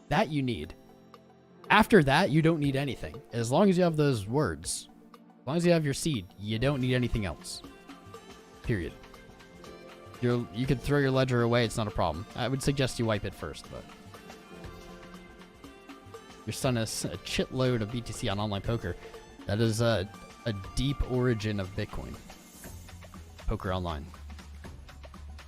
That you need. After that, you don't need anything. As long as you have those words, as long as you have your seed, you don't need anything else. Period. You could throw your ledger away. It's not a problem. I would suggest you wipe it first, but your son has a shitload of BTC on online poker. That is a deep origin of Bitcoin. Poker online.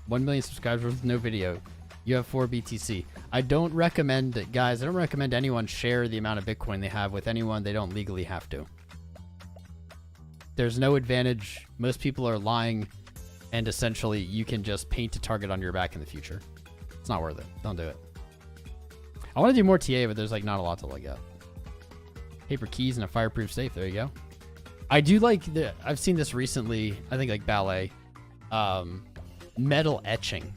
1 million subscribers with no video. You have 4 BTC. I don't recommend it, guys. I don't recommend anyone share the amount of Bitcoin they have with anyone they don't legally have to. There's no advantage. Most people are lying, and essentially you can just paint a target on your back in the future. It's not worth it. Don't do it. I want to do more TA, but there's like not a lot to look at. Paper keys and a fireproof safe. There you go. I do like I've seen this recently. I think like ballet, metal etching.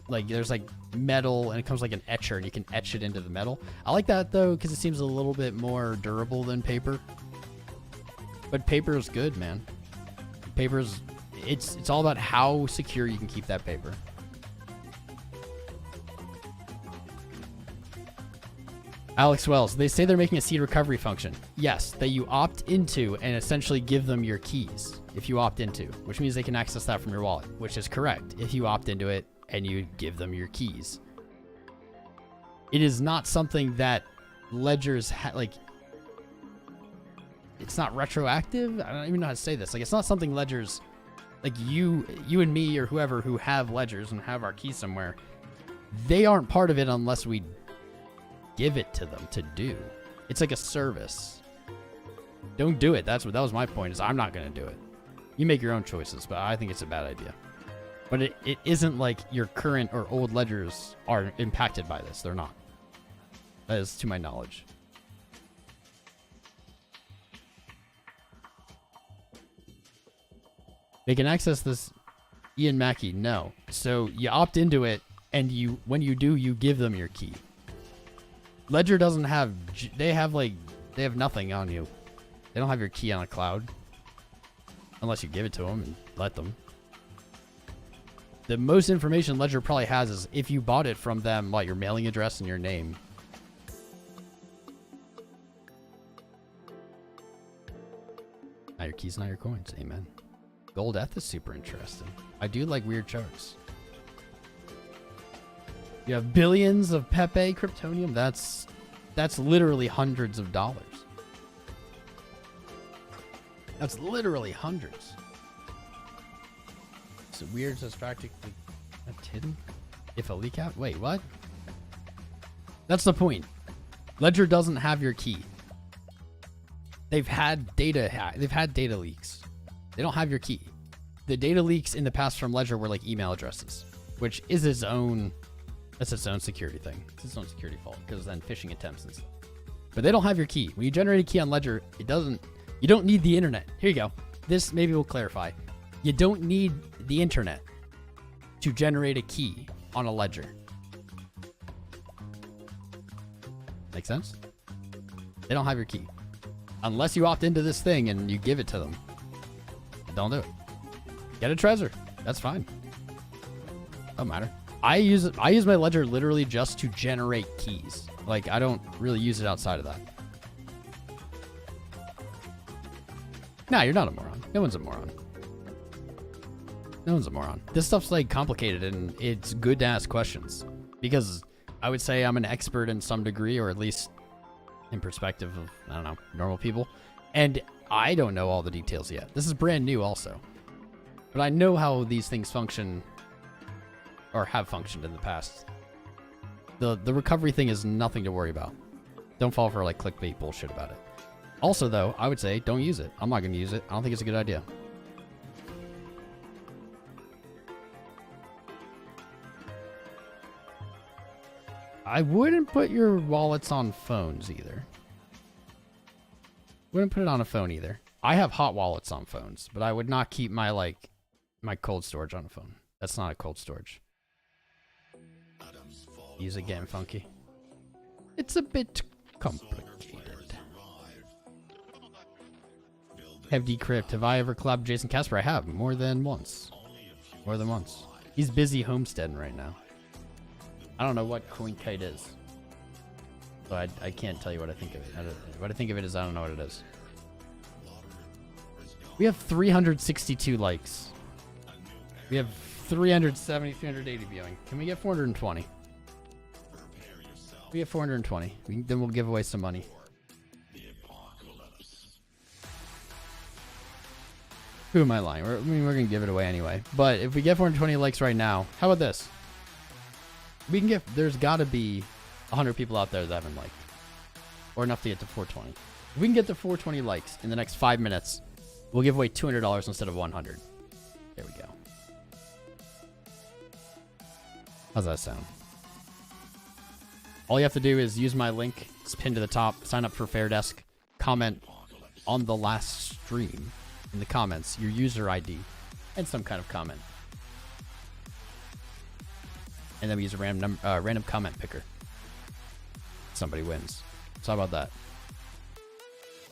Like there's like metal and it comes like an etcher and you can etch it into the metal. I like that though because it seems a little bit more durable than paper. But paper is good, man. Paper's it's all about how secure you can keep that paper. Alex Wells, they say they're making a seed recovery function. Yes, that you opt into and essentially give them your keys if you opt into, which means they can access that from your wallet, which is correct if you opt into it and you give them your keys. It is not something that ledgers like. It's not retroactive. I don't even know how to say this. Like, it's not something ledgers, like you and me or whoever who have ledgers and have our keys somewhere, they aren't part of it unless we give it to them to do. It's like a service. Don't do it. That was my point, is I'm not going to do it. You make your own choices, but I think it's a bad idea. But it isn't like your current or old ledgers are impacted by this. They're not. That is to my knowledge. They can access this. Ian Mackey, no. So you opt into it, and when you do, you give them your key. Ledger doesn't have, they have nothing on you. They don't have your key on a cloud. Unless you give it to them and let them. The most information Ledger probably has is if you bought it from them, like your mailing address and your name. Not your keys, not your coins. Amen. Gold Eth is super interesting. I do like weird charts. You have billions of Pepe Kryptonium. That's literally hundreds of dollars. That's literally hundreds. So weird says practically hidden. If a leak out. Wait, what? That's the point. Ledger doesn't have your key. They've had data. They've had data leaks. They don't have your key. The data leaks in the past from Ledger were like email addresses, which is its own. That's its own security thing. It's its own security fault because then phishing attempts and stuff. But they don't have your key. When you generate a key on Ledger, it doesn't. You don't need the internet. Here you go. This maybe will clarify. You don't need the internet to generate a key on a ledger. Make sense? They don't have your key. Unless you opt into this thing and you give it to them. Don't do it. Get a Trezor. That's fine. Don't matter. I use my ledger literally just to generate keys. Like, I don't really use it outside of that. Nah, you're not a moron. No one's a moron. No one's a moron. This stuff's like complicated and it's good to ask questions because I would say I'm an expert in some degree, or at least in perspective of, I don't know, normal people. And I don't know all the details yet. This is brand new also. But I know how these things function or have functioned in the past. The recovery thing is nothing to worry about. Don't fall for like clickbait bullshit about it. Also though, I would say don't use it. I'm not going to use it. I don't think it's a good idea. I wouldn't put your wallets on phones either. Wouldn't put it on a phone either. I have hot wallets on phones, but I would not keep my my cold storage on a phone. That's not a cold storage. Use it getting funky. It's a bit complicated. Have decrypt. Have I ever collabed with Jason Casper? I have. More than once. More than once. He's busy homesteading right now. I don't know what CoinKite is. So I can't tell you what I think of it. What I think of it is I don't know what it is. We have 362 likes. We have 370, 380 viewing. Can we get 420? We get 420. Then we'll give away some money. Who am I lying? We're going to give it away anyway. But if we get 420 likes right now, how about this? We can get, there's got to be 100 people out there that haven't liked. Or enough to get to 420. If we can get to 420 likes in the next 5 minutes, we'll give away $200 instead of 100. There we go. How's that sound? All you have to do is use my link. It's pinned to the top. Sign up for Fairdesk. Comment on the last stream in the comments your user ID and some kind of comment. And then we use a random comment picker. Somebody wins. So how about that?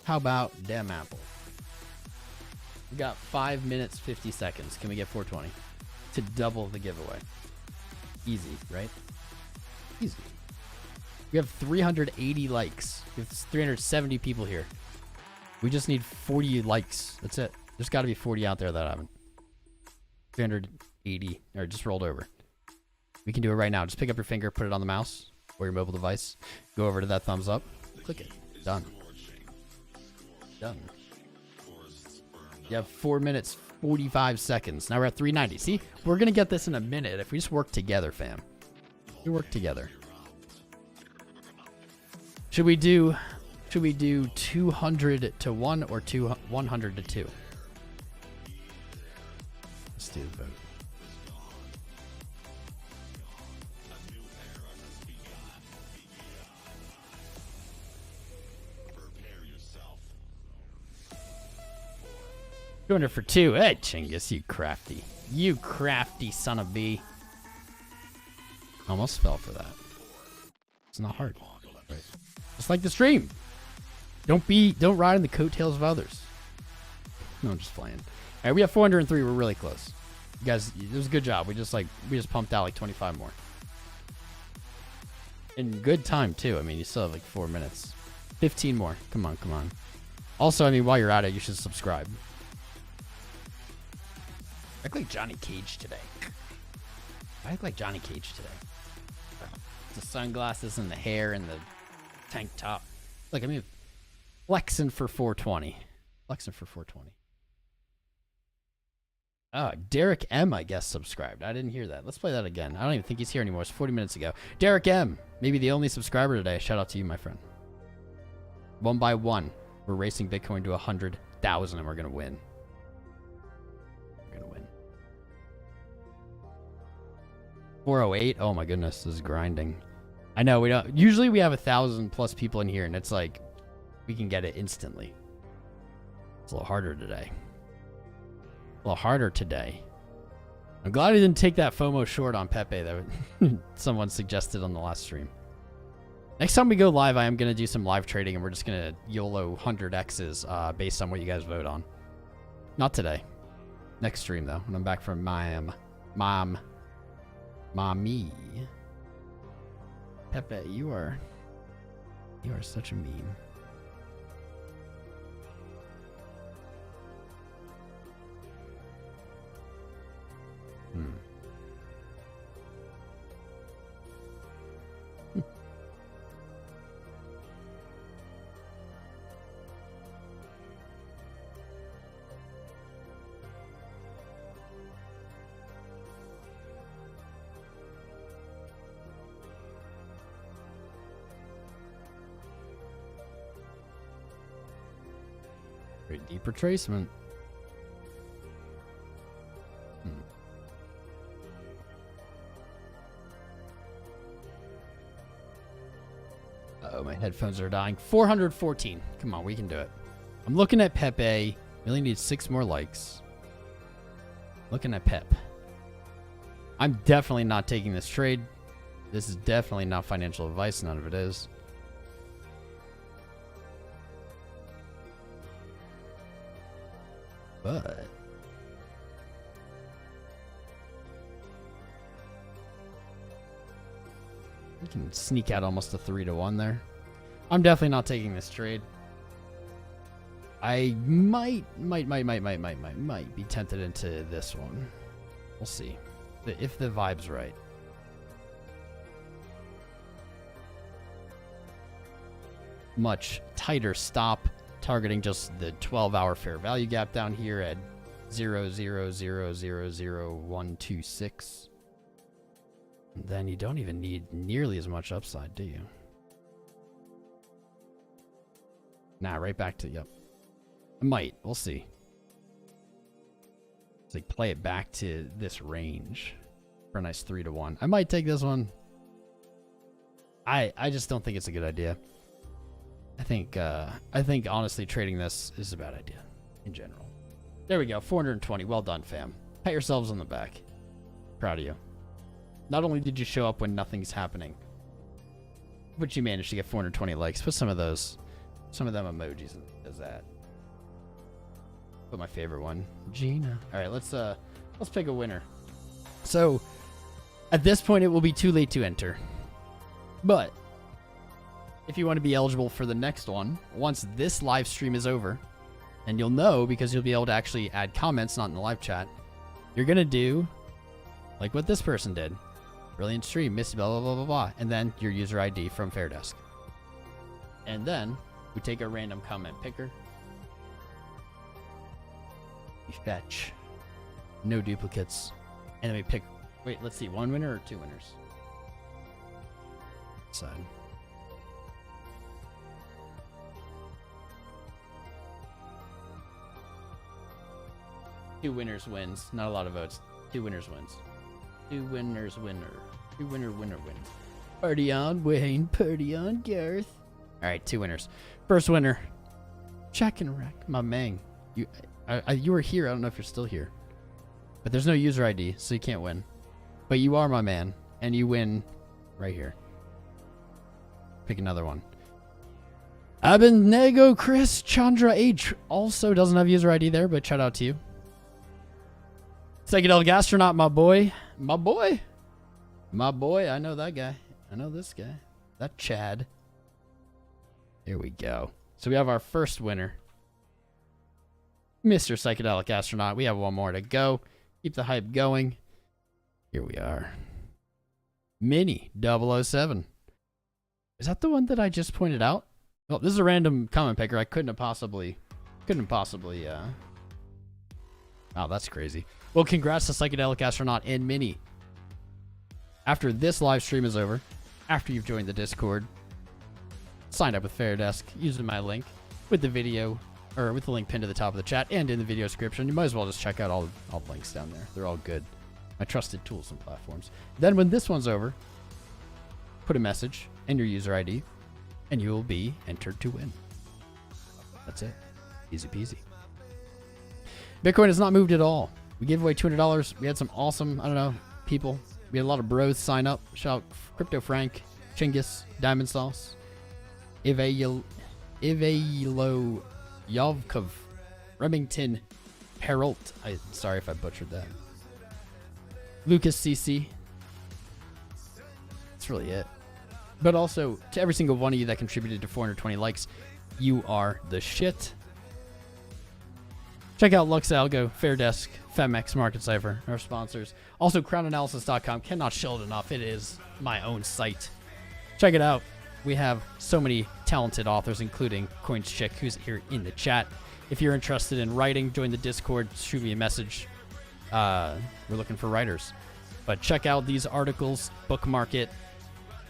How about damn apple? We got 5 minutes, 50 seconds. Can we get 420 to double the giveaway? Easy, right? Easy. We have 380 likes. We have 370 people here. We just need 40 likes. That's it. There's got to be 40 out there that haven't. 380. Or just rolled over. We can do it right now. Just pick up your finger, put it on the mouse or your mobile device. Go over to that thumbs up. Click it. Done. Done. You have 4 minutes, 45 seconds. Now we're at 390. See, we're going to get this in a minute if we just work together, fam. We work together. Should we do 200 to 1 or 100 to 2? Let's do the vote. Doing it for 2. Hey, Chinggis, you crafty. You crafty son of B. Almost fell for that. It's not hard. Right. Just like the stream. Don't ride on the coattails of others. No, I'm just playing. All right, we have 403. We're really close. You guys, it was a good job. We just pumped out like 25 more. In good time too. I mean, you still have like 4 minutes. 15 more. Come on, come on. Also, I mean, while you're at it, you should subscribe. I look like Johnny Cage today. I look like Johnny Cage today. The sunglasses and the hair and the tank top. Look, I mean, flexing for 420. Flexing for 420. Derek M, I guess, subscribed. I didn't hear that. Let's play that again. I don't even think he's here anymore. It's 40 minutes ago. Derek M, maybe the only subscriber today. Shout out to you, my friend. 1 by 1. We're racing Bitcoin to 100,000 and we're going to win. We're going to win. 408. Oh my goodness, this is grinding. I know we don't. Usually we have 1,000 plus people in here and it's like we can get it instantly. It's a little harder today. A little harder today. I'm glad I didn't take that FOMO short on Pepe that someone suggested on the last stream. Next time we go live, I am going to do some live trading and we're just going to YOLO 100Xs based on what you guys vote on. Not today. Next stream, though, when I'm back from Mommy. Pepe, you are such a meme. Very deep retracement. Uh-oh, my headphones are dying. 414. Come on, we can do it. I'm looking at Pepe. Really need 6 more likes. Looking at Pep. I'm definitely not taking this trade. This is definitely not financial advice. None of it is. But we can sneak out almost a 3-to-1 there. I'm definitely not taking this trade. I might be tempted into this one. We'll see if the vibe's right. Much tighter stop, targeting just the 12-hour fair value gap down here at 0.0000126. Then you don't even need nearly as much upside, do you? Nah, right back to, yep. I might. We'll see. It's like play it back to this range for a nice 3-to-1. I might take this one. I just don't think it's a good idea. I think honestly trading this is a bad idea in general. There we go. 420. Well done, fam. Pat yourselves on the back. Proud of you. Not only did you show up when nothing's happening, but you managed to get 420 likes. Put some of them emojis as that. Put my favorite one, Gina. All right, let's pick a winner. So at this point, it will be too late to enter. But if you want to be eligible for the next one, once this live stream is over, and you'll know because you'll be able to actually add comments, not in the live chat, you're going to do like what this person did. Brilliant stream, missed blah, blah, blah, blah, blah. And then your user ID from Fairdesk. And then we take a random comment picker. We fetch. No duplicates. And then we pick, wait, let's see, 1 winner or 2 winners? Side. Two winners wins. Not a lot of votes. 2 winners wins. 2 winners winner. 2 winner wins. Party on, Wayne. Party on, Gareth. All right, 2 winners. First winner, Check and Wreck. My man. You were here. I don't know if you're still here. But there's no user ID, so you can't win. But you are my man, and you win right here. Pick another one. Abednego Chris Chandra H also doesn't have user ID there, but shout out to you. Psychedelic Astronaut, my boy. My boy. My boy. I know that guy. I know this guy. That Chad. Here we go. So we have our first winner. Mr. Psychedelic Astronaut. We have one more to go. Keep the hype going. Here we are. Mini 007. Is that the one that I just pointed out? Well, this is a random comment picker. I couldn't possibly, oh, that's crazy. Well, congrats to Psychedelic Astronaut and Mini. After this live stream is over, after you've joined the Discord, signed up with Fairdesk using my link with the video, or with the link pinned to the top of the chat and in the video description. You might as well just check out all the links down there. They're all good. My trusted tools and platforms. Then when this one's over, put a message and your user ID, and you will be entered to win. That's it. Easy peasy. Bitcoin has not moved at all. We gave away $200. We had some awesome, people. We had a lot of bros sign up. Shout out Crypto Frank, Chinggis, Diamond Sauce, Ivaylo Yovkov, Remington Peralt. Sorry if I butchered that. Lucas CC. That's really it. But also, to every single one of you that contributed to 420 likes, you are the shit. Check out LuxAlgo, Fairdesk, Femex, Market Cipher, our sponsors. Also, CrownAnalysis.com. Cannot shill it enough. It is my own site. Check it out. We have so many talented authors, including Coins Chick, who's here in the chat. If you're interested in writing, join the Discord, shoot me a message. We're looking for writers. But check out these articles, bookmark it.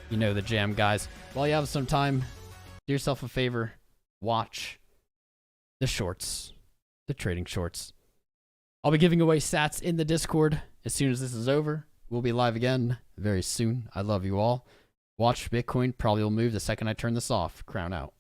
You know the jam, guys. While you have some time, do yourself a favor. Watch the shorts, the trading shorts. I'll be giving away sats in the Discord as soon as this is over. We'll be live again very soon. I love you all. Watch Bitcoin. Probably will move the second I turn this off. Crown out.